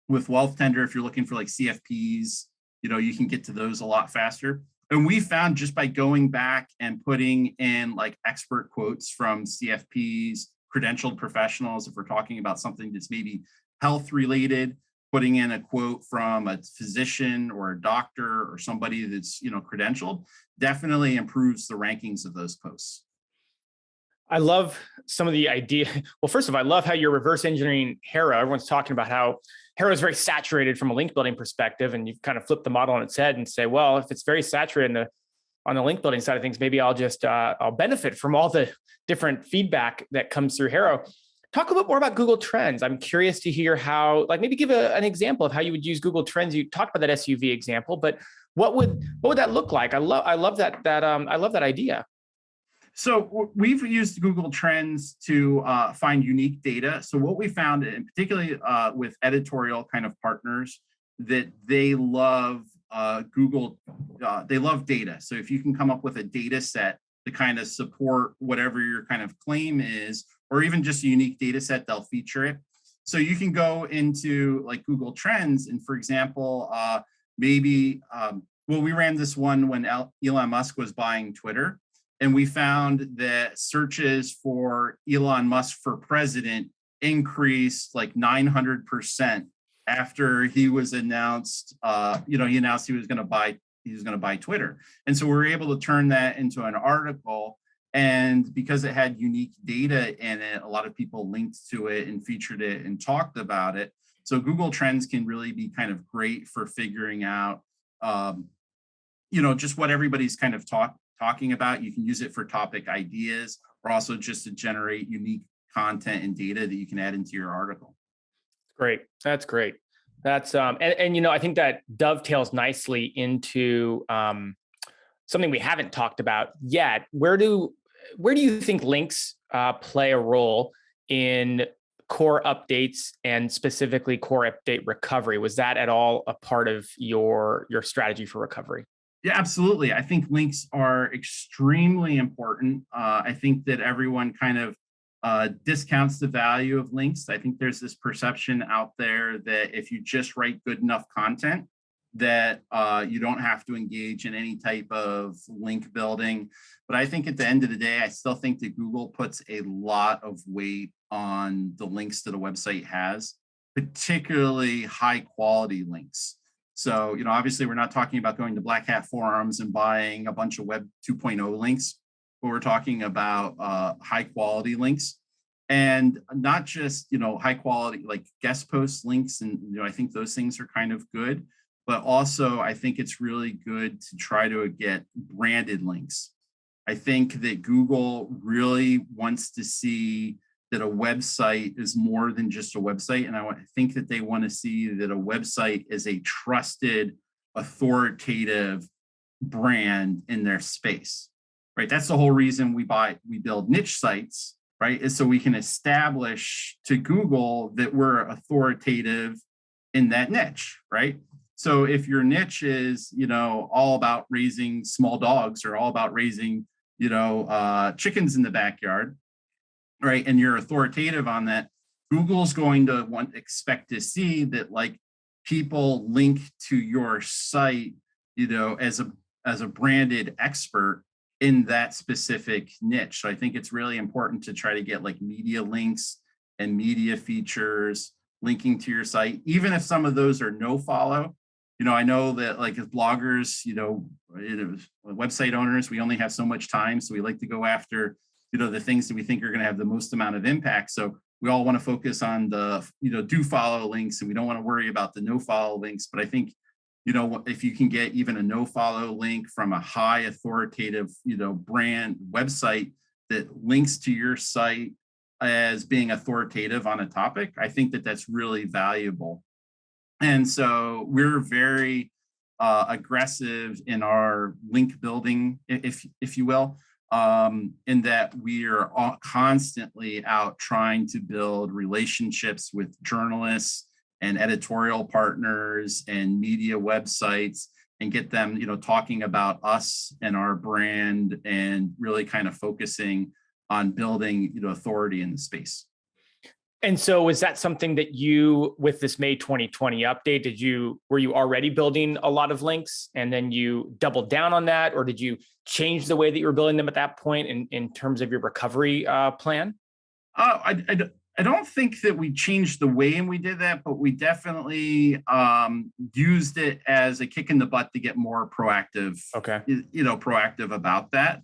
Wealth Tender, if you're looking for like CFPs, you can get to those a lot faster. And we found just by going back and putting in like expert quotes from CFPs, credentialed professionals. If we're talking about something that's maybe health related, putting in a quote from a physician or a doctor or somebody that's, credentialed, definitely improves the rankings of those posts. I love some of the idea. Well, first of all, I love how you're reverse engineering HARO. Everyone's talking about how HARO is very saturated from a link building perspective, and you've kind of flipped the model on its head and say, well, if it's very saturated on the link building side of things, maybe I'll benefit from all the different feedback that comes through HARO. Talk a bit more about Google Trends. I'm curious to hear how, like, maybe give an example of how you would use Google Trends. You talked about that SUV example, but what would that look like? I love that idea. So we've used Google Trends to find unique data. So what we found, and particularly with editorial kind of partners, that they love Google, they love data. So if you can come up with a data set to kind of support whatever your kind of claim is, or even just a unique data set, they'll feature it. So you can go into like Google Trends, and for example, we ran this one when Elon Musk was buying Twitter. And we found that searches for Elon Musk for president increased like 900% after he was announced. He announced he was going to buy Twitter. And so we were able to turn that into an article. And because it had unique data in it, a lot of people linked to it and featured it and talked about it. So Google Trends can really be kind of great for figuring out, just what everybody's kind of talking about. You can use it for topic ideas, or also just to generate unique content and data that you can add into your article. Great. That's great. That's and I think that dovetails nicely into something we haven't talked about yet. Where do you think links play a role in core updates, and specifically core update recovery? Was that at all a part of your strategy for recovery? Yeah, absolutely. I think links are extremely important. I think that everyone kind of discounts the value of links. I think there's this perception out there that if you just write good enough content, that you don't have to engage in any type of link building. But I think at the end of the day, I still think that Google puts a lot of weight on the links that a website has, particularly high quality links. So, obviously we're not talking about going to Black Hat forums and buying a bunch of Web 2.0 links, but we're talking about high quality links, and not just, high quality like guest post links. And, I think those things are kind of good, but also I think it's really good to try to get branded links. I think that Google really wants to see that a website is more than just a website. And I think that they want to see that a website is a trusted, authoritative brand in their space, right? That's the whole reason we build niche sites, right? Is so we can establish to Google that we're authoritative in that niche, right? So if your niche is, all about raising small dogs, or all about raising, chickens in the backyard, right, and you're authoritative on that, Google's going to expect to see that like people link to your site, as a branded expert in that specific niche. So I think it's really important to try to get like media links and media features linking to your site, even if some of those are no follow. I know that like as bloggers, website owners, we only have so much time, so we like to go after the things that we think are going to have the most amount of impact. So we all want to focus on the, do follow links, and we don't want to worry about the no follow links. But I think, if you can get even a no follow link from a high authoritative, brand website that links to your site as being authoritative on a topic, I think that that's really valuable. And so we're very aggressive in our link building, if you will. In that we are constantly out trying to build relationships with journalists and editorial partners and media websites, and get them, talking about us and our brand, and really kind of focusing on building, authority in the space. And so was that something that you, with this May 2020 update, were you already building a lot of links and then you doubled down on that, or did you change the way that you were building them at that point in terms of your recovery plan? I don't think that we changed the way and we did that, but we definitely used it as a kick in the butt to get more proactive, Okay. proactive about that,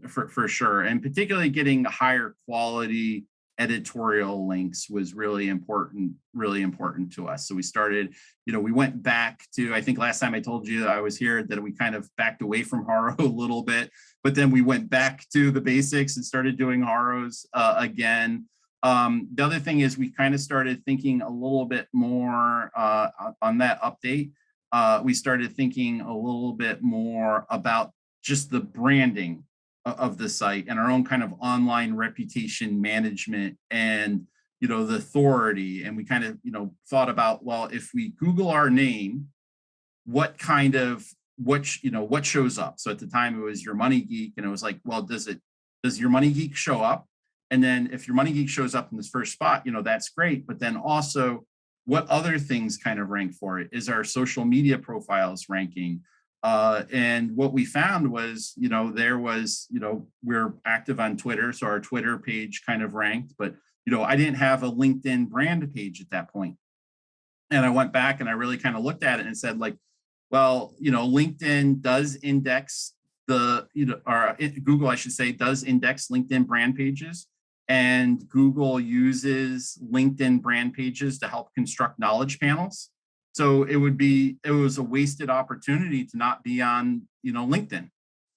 for sure. And particularly getting higher quality editorial links was really important to us. So we started, we went back to, I think last time I told you that I was here that we kind of backed away from HARO a little bit, but then we went back to the basics and started doing HAROs again. The other thing is we kind of started thinking a little bit more on that update. We started thinking a little bit more about just the branding of the site and our own kind of online reputation management and the authority. And we kind of thought about, well, if we Google our name, what kind of what shows up. So at the time it was Your Money Geek, and it was like, well, does Your Money Geek show up? And then if Your Money Geek shows up in this first spot, that's great. But then also, what other things kind of rank for it? Is our social media profiles ranking? And what we found was, there was, we're active on Twitter, so our Twitter page kind of ranked. But I didn't have a LinkedIn brand page at that point. And I went back and I really kind of looked at it and said, like, well, LinkedIn does index or Google, I should say, does index LinkedIn brand pages. And Google uses LinkedIn brand pages to help construct knowledge panels. So it was a wasted opportunity to not be on, LinkedIn.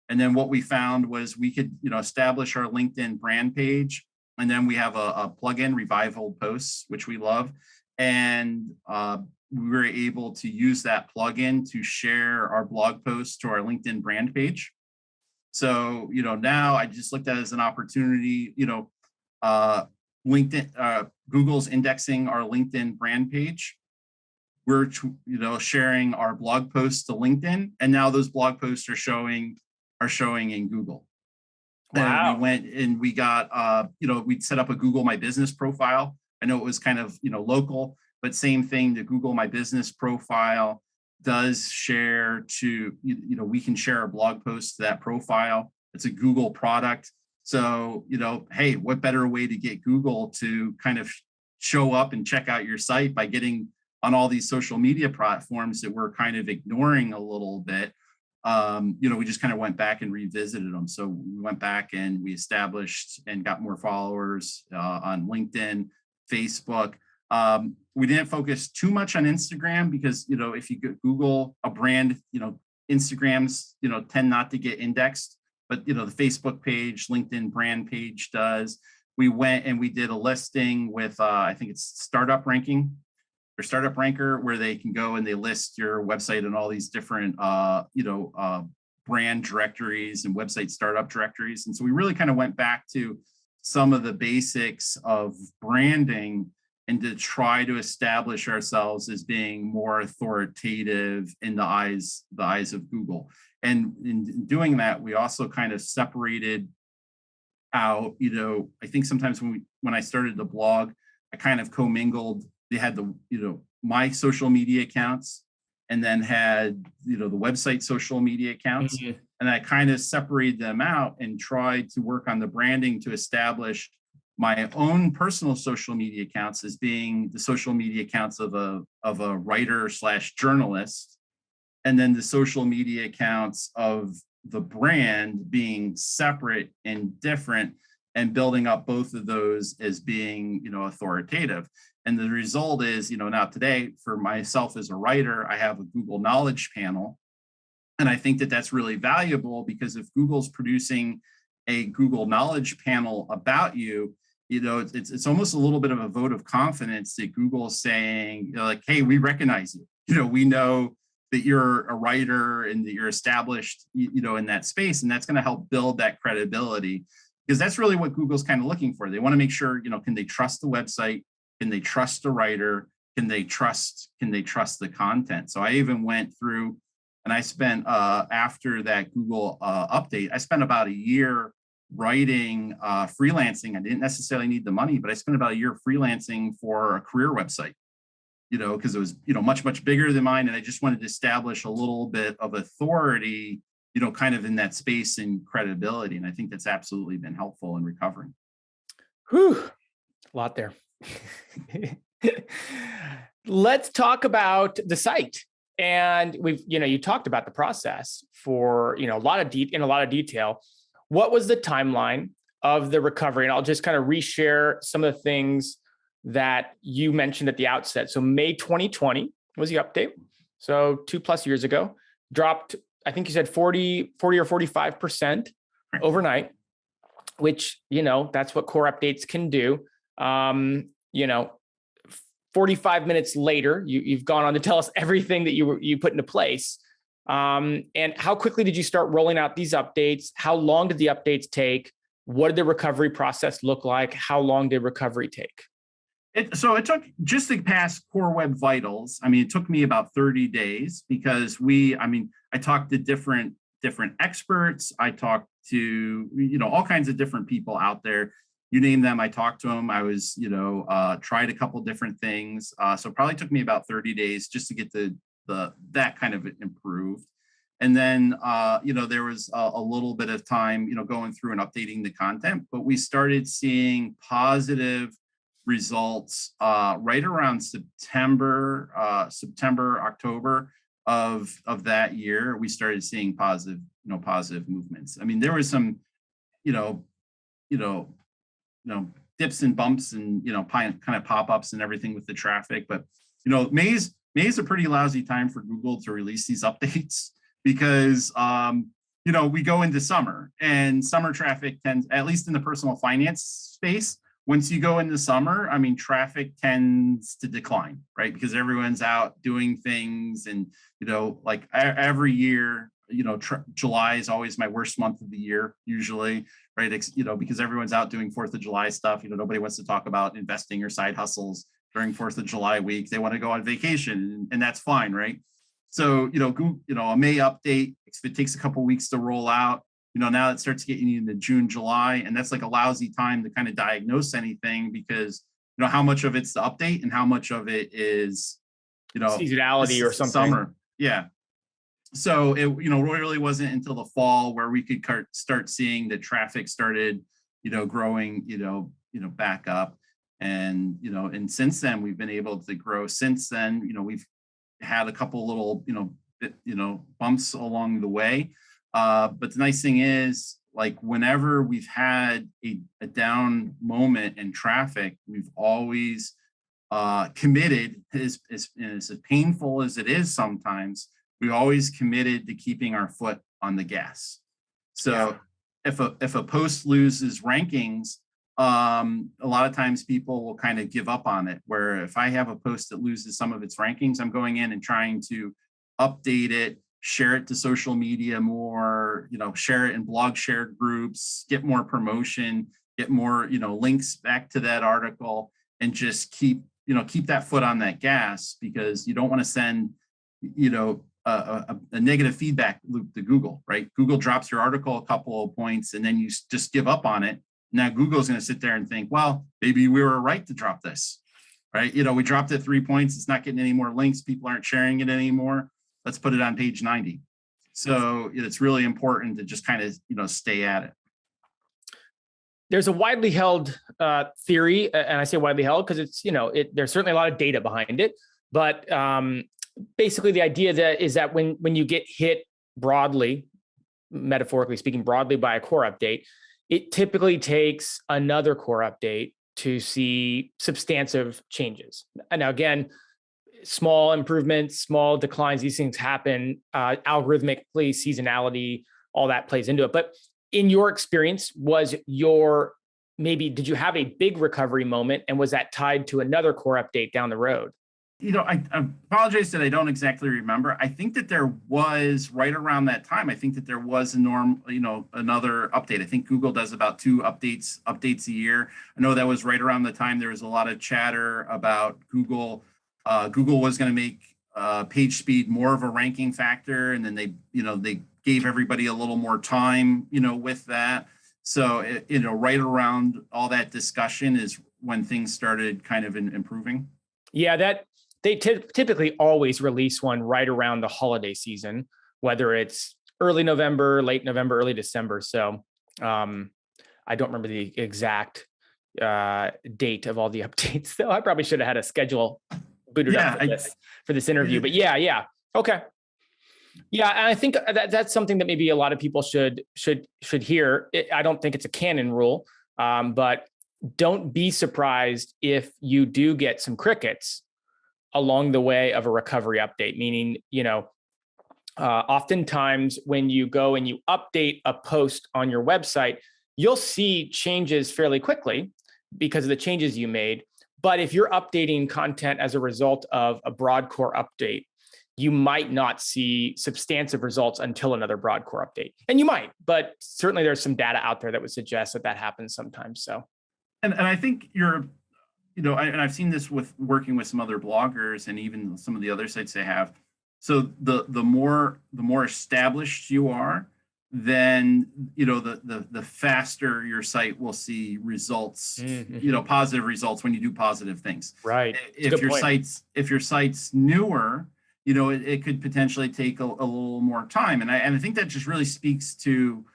And then what we found was we could, establish our LinkedIn brand page. And then we have a plugin, Revival Posts, which we love. And we were able to use that plugin to share our blog posts to our LinkedIn brand page. So, now I just looked at it as an opportunity, LinkedIn, Google's indexing our LinkedIn brand page. We're, sharing our blog posts to LinkedIn, and now those blog posts are showing in Google. Wow. And we went and we got, we'd set up a Google My Business profile. I know it was kind of, local, but same thing, the Google My Business profile does share to, we can share a blog post to that profile. It's a Google product. So, hey, what better way to get Google to kind of show up and check out your site by getting on all these social media platforms that we're kind of ignoring a little bit. We just kind of went back and revisited them. So we went back and we established and got more followers on LinkedIn, Facebook. We didn't focus too much on Instagram because, if you Google a brand, Instagrams, tend not to get indexed, but, the Facebook page, LinkedIn brand page does. We went and we did a listing with, I think it's Startup Ranking or Startup Ranker, where they can go and they list your website in all these different, brand directories and website startup directories. And so we really kind of went back to some of the basics of branding and to try to establish ourselves as being more authoritative in the eyes of Google. And in doing that, we also kind of separated out, I think sometimes when I started the blog, I kind of commingled. They had my social media accounts and then had, the website social media accounts. Mm-hmm. And I kind of separated them out and tried to work on the branding to establish my own personal social media accounts as being the social media accounts of a writer / journalist, and then the social media accounts of the brand being separate and different, and building up both of those as being, authoritative. And the result is, now today for myself as a writer, I have a Google Knowledge panel. And I think that that's really valuable because if Google's producing a Google Knowledge panel about you, it's almost a little bit of a vote of confidence that Google is saying, like, hey, we recognize you. We know that you're a writer and that you're established, in that space. And that's going to help build that credibility, because that's really what Google's kind of looking for. They want to make sure, can they trust the website? Can they trust the writer? Can they trust the content? So I even went through and I spent, after that Google update, I spent about a year writing freelancing. I didn't necessarily need the money, but I spent about a year freelancing for a career website, because it was, much bigger than mine. And I just wanted to establish a little bit of authority, kind of in that space and credibility. And I think that's absolutely been helpful in recovering. Whew, a lot there. Let's talk about the site. And you talked about the process for, in a lot of detail. What was the timeline of the recovery? And I'll just kind of reshare some of the things that you mentioned at the outset. So May 2020 was the update. So 2+ years ago, dropped, I think you said 40 or 45% overnight, which, that's what core updates can do. 45 minutes later, you've gone on to tell us everything that you put into place. And how quickly did you start rolling out these updates? How long did the updates take? What did the recovery process look like? How long did recovery take? So it took just to pass Core Web Vitals. I mean, it took me about 30 days because I talked to different experts. I talked to, all kinds of different people out there. You name them, I talked to them. I was, tried a couple different things. So it probably took me about 30 days just to get that kind of improved. And then, there was a little bit of time, going through and updating the content, but we started seeing positive results right around September, October of that year. We started seeing positive movements. I mean, there was some, dips and bumps and, kind of pop-ups and everything with the traffic. But, May's a pretty lousy time for Google to release these updates because, we go into summer and summer traffic tends, at least in the personal finance space, once you go into summer, I mean, traffic tends to decline, right? Because everyone's out doing things and, like every year, July is always my worst month of the year, usually, right? Because everyone's out doing 4th of July stuff. Nobody wants to talk about investing or side hustles during 4th of July week. They want to go on vacation and that's fine, right? So, Google, a May update, if it takes a couple of weeks to roll out, now it starts getting into June, July, and that's like a lousy time to kind of diagnose anything because, how much of it's the update and how much of it is, seasonality or something. Summer. Yeah. So it, really wasn't until the fall where we could start seeing the traffic started, growing, back up. And, and since then we've been able to grow. Since then, we've had a couple little, bumps along the way. But the nice thing is, like, whenever we've had a down moment in traffic, we've always committed, as painful as it is sometimes, we always committed to keeping our foot on the gas. So if a post loses rankings, a lot of times people will kind of give up on it. Where if I have a post that loses some of its rankings, I'm going in and trying to update it, share it to social media more, share it in blog shared groups, get more promotion, get more, links back to that article, and just keep that foot on that gas, because you don't want to send, a negative feedback loop to Google, right? Google drops your article a couple of points and then you just give up on it. Now Google's going to sit there and think, well, maybe we were right to drop this, right? We dropped it 3 points. It's not getting any more links. People aren't sharing it anymore. Let's put it on page 90. So it's really important to just kind of, stay at it. There's a widely held theory, and I say widely held because it's, there's certainly a lot of data behind it, but basically the idea is that when you get hit broadly, metaphorically speaking, broadly by a core update, it typically takes another core update to see substantive changes. And now again, small improvements, small declines, these things happen algorithmically, seasonality, all that plays into it. But in your experience, did you have a big recovery moment, and was that tied to another core update down the road? I apologize that I don't exactly remember. I think that there was right around that time. I think that there was another update. I think Google does about 2 updates a year. I know that was right around the time there was a lot of chatter about Google. Google was going to make page speed more of a ranking factor, and then they gave everybody a little more time, with that. So right around all that discussion is when things started kind of improving. Yeah, that they typically always release one right around the holiday season, whether it's early November, late November, early December. So I don't remember the exact date of all the updates. Though I probably should have had a schedule booted up Yeah, for this interview. But yeah, okay. Yeah, and I think that's something that maybe a lot of people should hear. I don't think it's a canon rule, but don't be surprised if you do get some crickets along the way of a recovery update. Meaning, oftentimes when you go and you update a post on your website, you'll see changes fairly quickly because of the changes you made. But if you're updating content as a result of a broad core update, you might not see substantive results until another broad core update. And you might, but certainly there's some data out there that would suggest that happens sometimes. So, and I think and I've seen this with working with some other bloggers and even some of the other sites they have. So the more established you are, then the faster your site will see results, positive results when you do positive things. Right. If your site's newer, it could potentially take a little more time. And I think that just really speaks to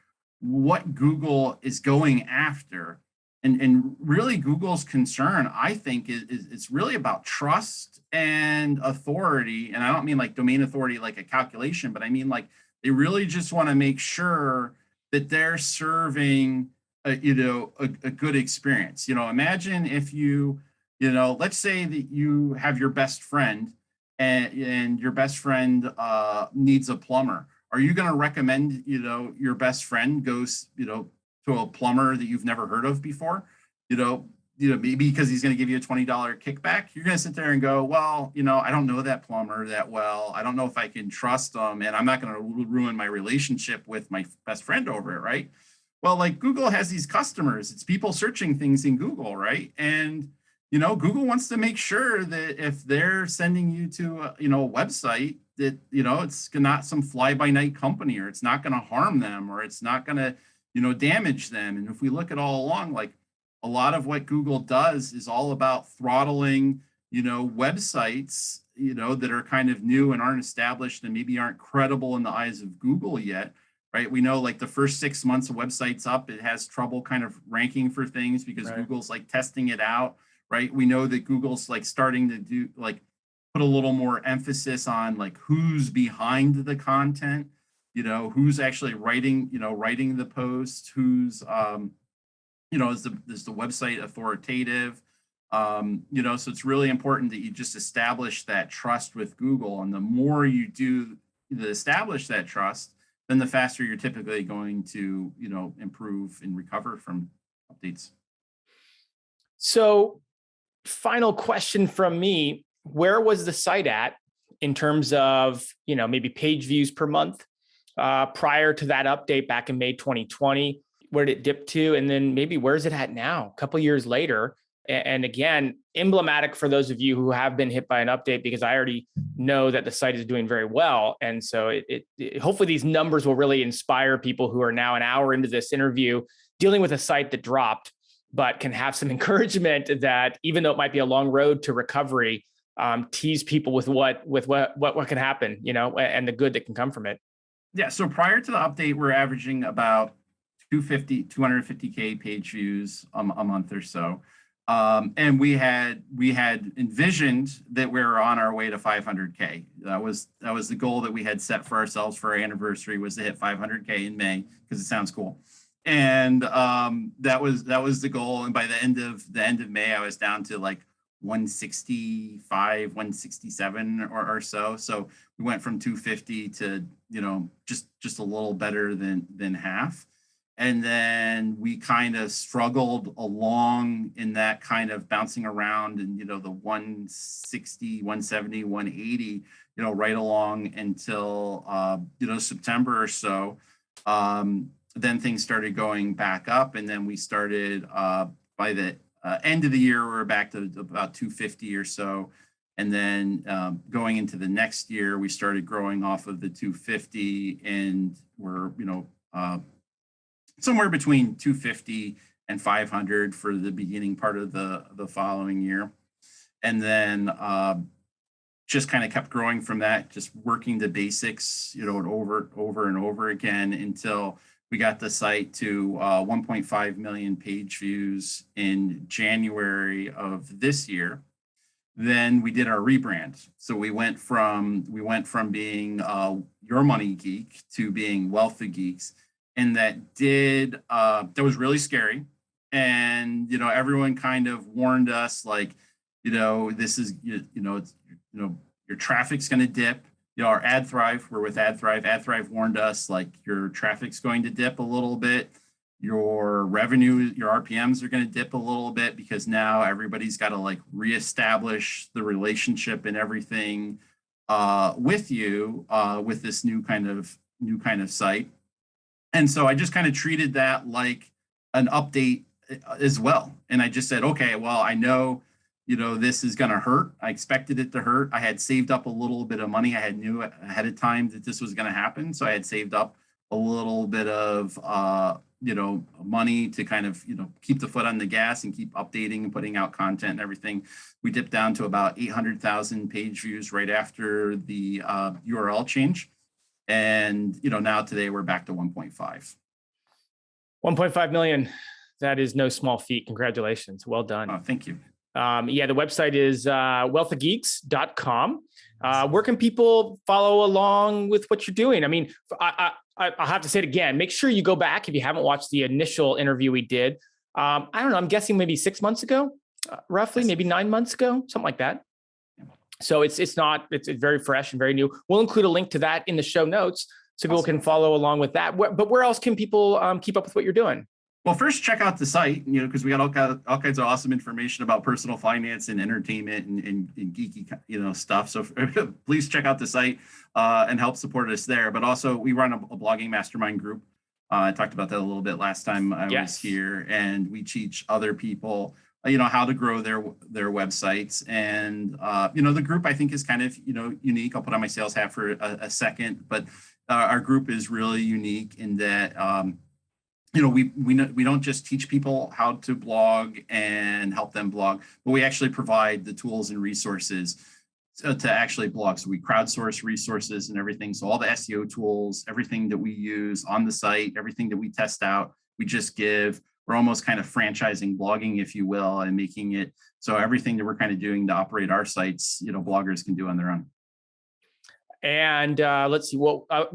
what Google is going after. And really Google's concern, I think, is it's really about trust and authority. And I don't mean like domain authority, like a calculation, but I mean like they really just want to make sure that they're serving a good experience. Imagine if let's say that you have your best friend and your best friend needs a plumber. Are you going to recommend your best friend goes to a plumber that you've never heard of before, maybe because he's going to give you a $20 kickback? You're going to sit there and go, well, I don't know that plumber that well. I don't know if I can trust them, and I'm not going to ruin my relationship with my best friend over it, right? Well, like Google has these customers. It's people searching things in Google, right? And Google wants to make sure that if they're sending you to a website that it's not some fly-by-night company, or it's not going to harm them, or it's not going to damage them. And if we look at all along, like a lot of what Google does is all about throttling, websites, that are kind of new and aren't established and maybe aren't credible in the eyes of Google yet, right? We know like the first 6 months of websites up, it has trouble kind of ranking for things because Right. Google's like testing it out, right? We know that Google's like starting to do like put a little more emphasis on like who's behind the content, who's actually writing the post, who's is the website authoritative, so it's really important that you just establish that trust with Google. And the more you do to establish that trust, then the faster you're typically going to improve and recover from updates. So, final question from me: where was the site at in terms of maybe page views per month prior to that update back in May 2020? Where did it dip to? And then maybe where's it at now, a couple of years later? And again, emblematic for those of you who have been hit by an update, because I already know that the site is doing very well. And so hopefully these numbers will really inspire people who are now an hour into this interview dealing with a site that dropped, but can have some encouragement that even though it might be a long road to recovery, tease people with what can happen, and the good that can come from it. Yeah. So prior to the update, we're averaging about 250K page views a month or so. And we had envisioned that we were on our way to 500K. That was the goal that we had set for ourselves for our anniversary, was to hit 500K in May, because it sounds cool. And that was the goal. And by the end of May, I was down to like 165, 167 or so. So we went from 250 to just a little better than half. And then we kind of struggled along in that kind of bouncing around and, the 160, 170, 180, right along until, September or so. Then things started going back up. And then we started by the end of the year, we were back to about 250 or so. And then going into the next year, we started growing off of the 250, and we're, somewhere between 250 and 500 for the beginning part of the following year. And then just kind of kept growing from that, just working the basics, over and over again until We got the site to 1.5 million page views in January of this year. Then we did our rebrand. So we went from being Your Money Geek to being Wealth of Geeks, and that was really scary. And everyone kind of warned us, like, this is your traffic's going to dip. Our Ad Thrive, we're with Ad Thrive. Ad Thrive warned us, like, your traffic's going to dip a little bit. Your revenue, your RPMs are going to dip a little bit, because now everybody's got to, like, reestablish the relationship and everything with you with this new kind of site. And so I just kind of treated that like an update as well. And I just said, okay, well, I know this is going to hurt. I expected it to hurt. I had saved up a little bit of money. I knew ahead of time that this was going to happen. So I had saved up a little bit of, money to kind of, keep the foot on the gas and keep updating and putting out content and everything. We dipped down to about 800,000 page views right after the URL change. And, now today we're back to 1.5. 1.5 million. That is no small feat. Congratulations. Well done. Oh, thank you. The website is wealthofgeeks.com. Where can people follow along with what you're doing? I mean, I'll have to say it again. Make sure you go back if you haven't watched the initial interview we did. I don't know. I'm guessing maybe 6 months ago, roughly, maybe 9 months ago, something like that. So it's very fresh and very new. We'll include a link to that in the show notes so people can follow along with that. But where else can people keep up with what you're doing? Well, first, check out the site, because we got all kinds of awesome information about personal finance and entertainment and geeky, stuff. So please check out the site and help support us there. But also, we run a blogging mastermind group. I talked about that a little bit last time I was here, and we teach other people, how to grow their websites. And the group, I think, is kind of unique. I'll put on my sales hat for a second, but our group is really unique in that. We don't just teach people how to blog and help them blog, but we actually provide the tools and resources to actually blog. So we crowdsource resources and everything. So all the SEO tools, everything that we use on the site, everything that we test out, we just give. We're almost kind of franchising blogging, if you will, and making it so everything that we're kind of doing to operate our sites, bloggers can do on their own. And let's see. Well, I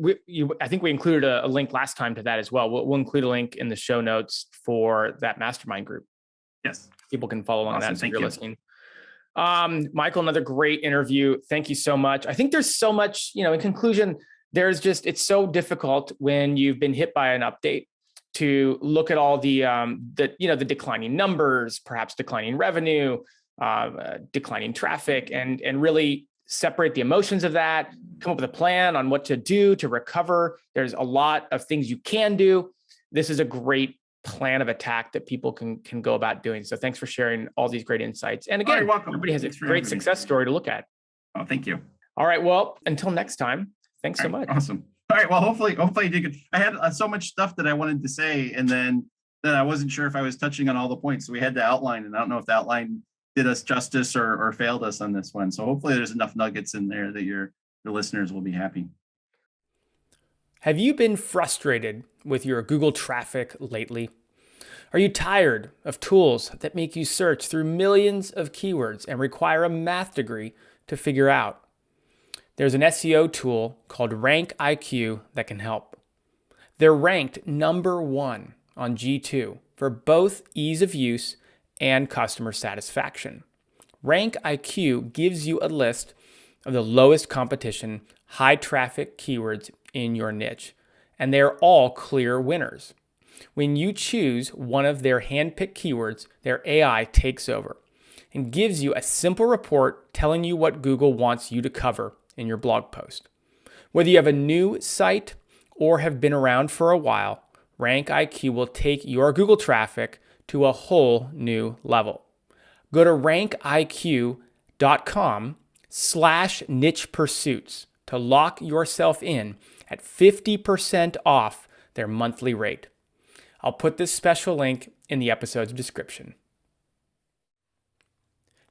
think we included a link last time to that as well. We'll include a link in the show notes for that mastermind group. Yes, people can follow along that if you're listening. Michael, another great interview. Thank you so much. I think there's so much. In conclusion, it's so difficult when you've been hit by an update to look at all the declining numbers, perhaps declining revenue, declining traffic, and really separate the emotions of that, come up with a plan on what to do to recover. There's a lot of things you can do. This is a great plan of attack that people can go about doing. So thanks for sharing all these great insights. And again, everybody has a great success story to look at. Oh, thank you. All right. Well, until next time, thanks so much. Awesome. All right. Well, hopefully you did good. I had so much stuff that I wanted to say, and then I wasn't sure if I was touching on all the points. So we had to outline, and I don't know if the outline did us justice or failed us on this one. So hopefully there's enough nuggets in there that your listeners will be happy. Have you been frustrated with your Google traffic lately? Are you tired of tools that make you search through millions of keywords and require a math degree to figure out? There's an SEO tool called Rank IQ that can help. They're ranked number 1 on G2 for both ease of use and customer satisfaction. Rank IQ gives you a list of the lowest competition, high traffic keywords in your niche, and they're all clear winners. When you choose one of their hand-picked keywords, their AI takes over and gives you a simple report telling you what Google wants you to cover in your blog post. Whether you have a new site or have been around for a while, Rank IQ will take your Google traffic to a whole new level. Go to rankiq.com/niche pursuits to lock yourself in at 50% off their monthly rate. I'll put this special link in the episode's description.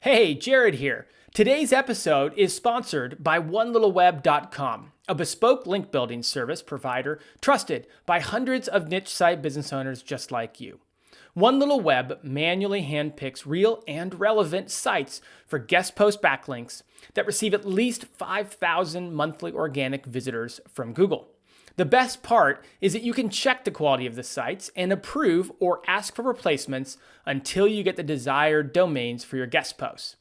Hey, Jared here. Today's episode is sponsored by onelittleweb.com. a bespoke link building service provider trusted by hundreds of niche site business owners just like you. One Little Web manually handpicks real and relevant sites for guest post backlinks that receive at least 5,000 monthly organic visitors from Google. The best part is that you can check the quality of the sites and approve or ask for replacements until you get the desired domains for your guest posts.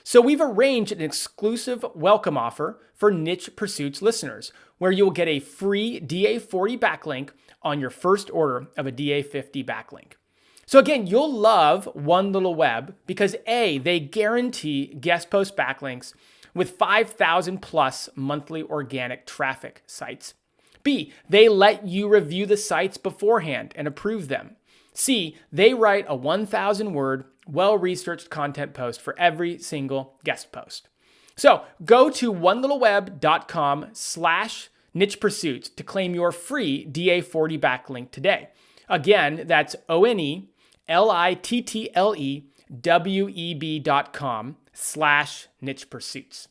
So we've arranged an exclusive welcome offer for Niche Pursuits listeners, where you'll get a free DA40 backlink on your first order of a DA50 backlink. So again, you'll love One Little Web because A, they guarantee guest post backlinks with 5,000 plus monthly organic traffic sites. B, they let you review the sites beforehand and approve them. C, they write a 1,000 word, well-researched content post for every single guest post. So go to onelittleweb.com/niche pursuits to claim your free DA40 backlink today. Again, that's onelittleweb.com/niche pursuits.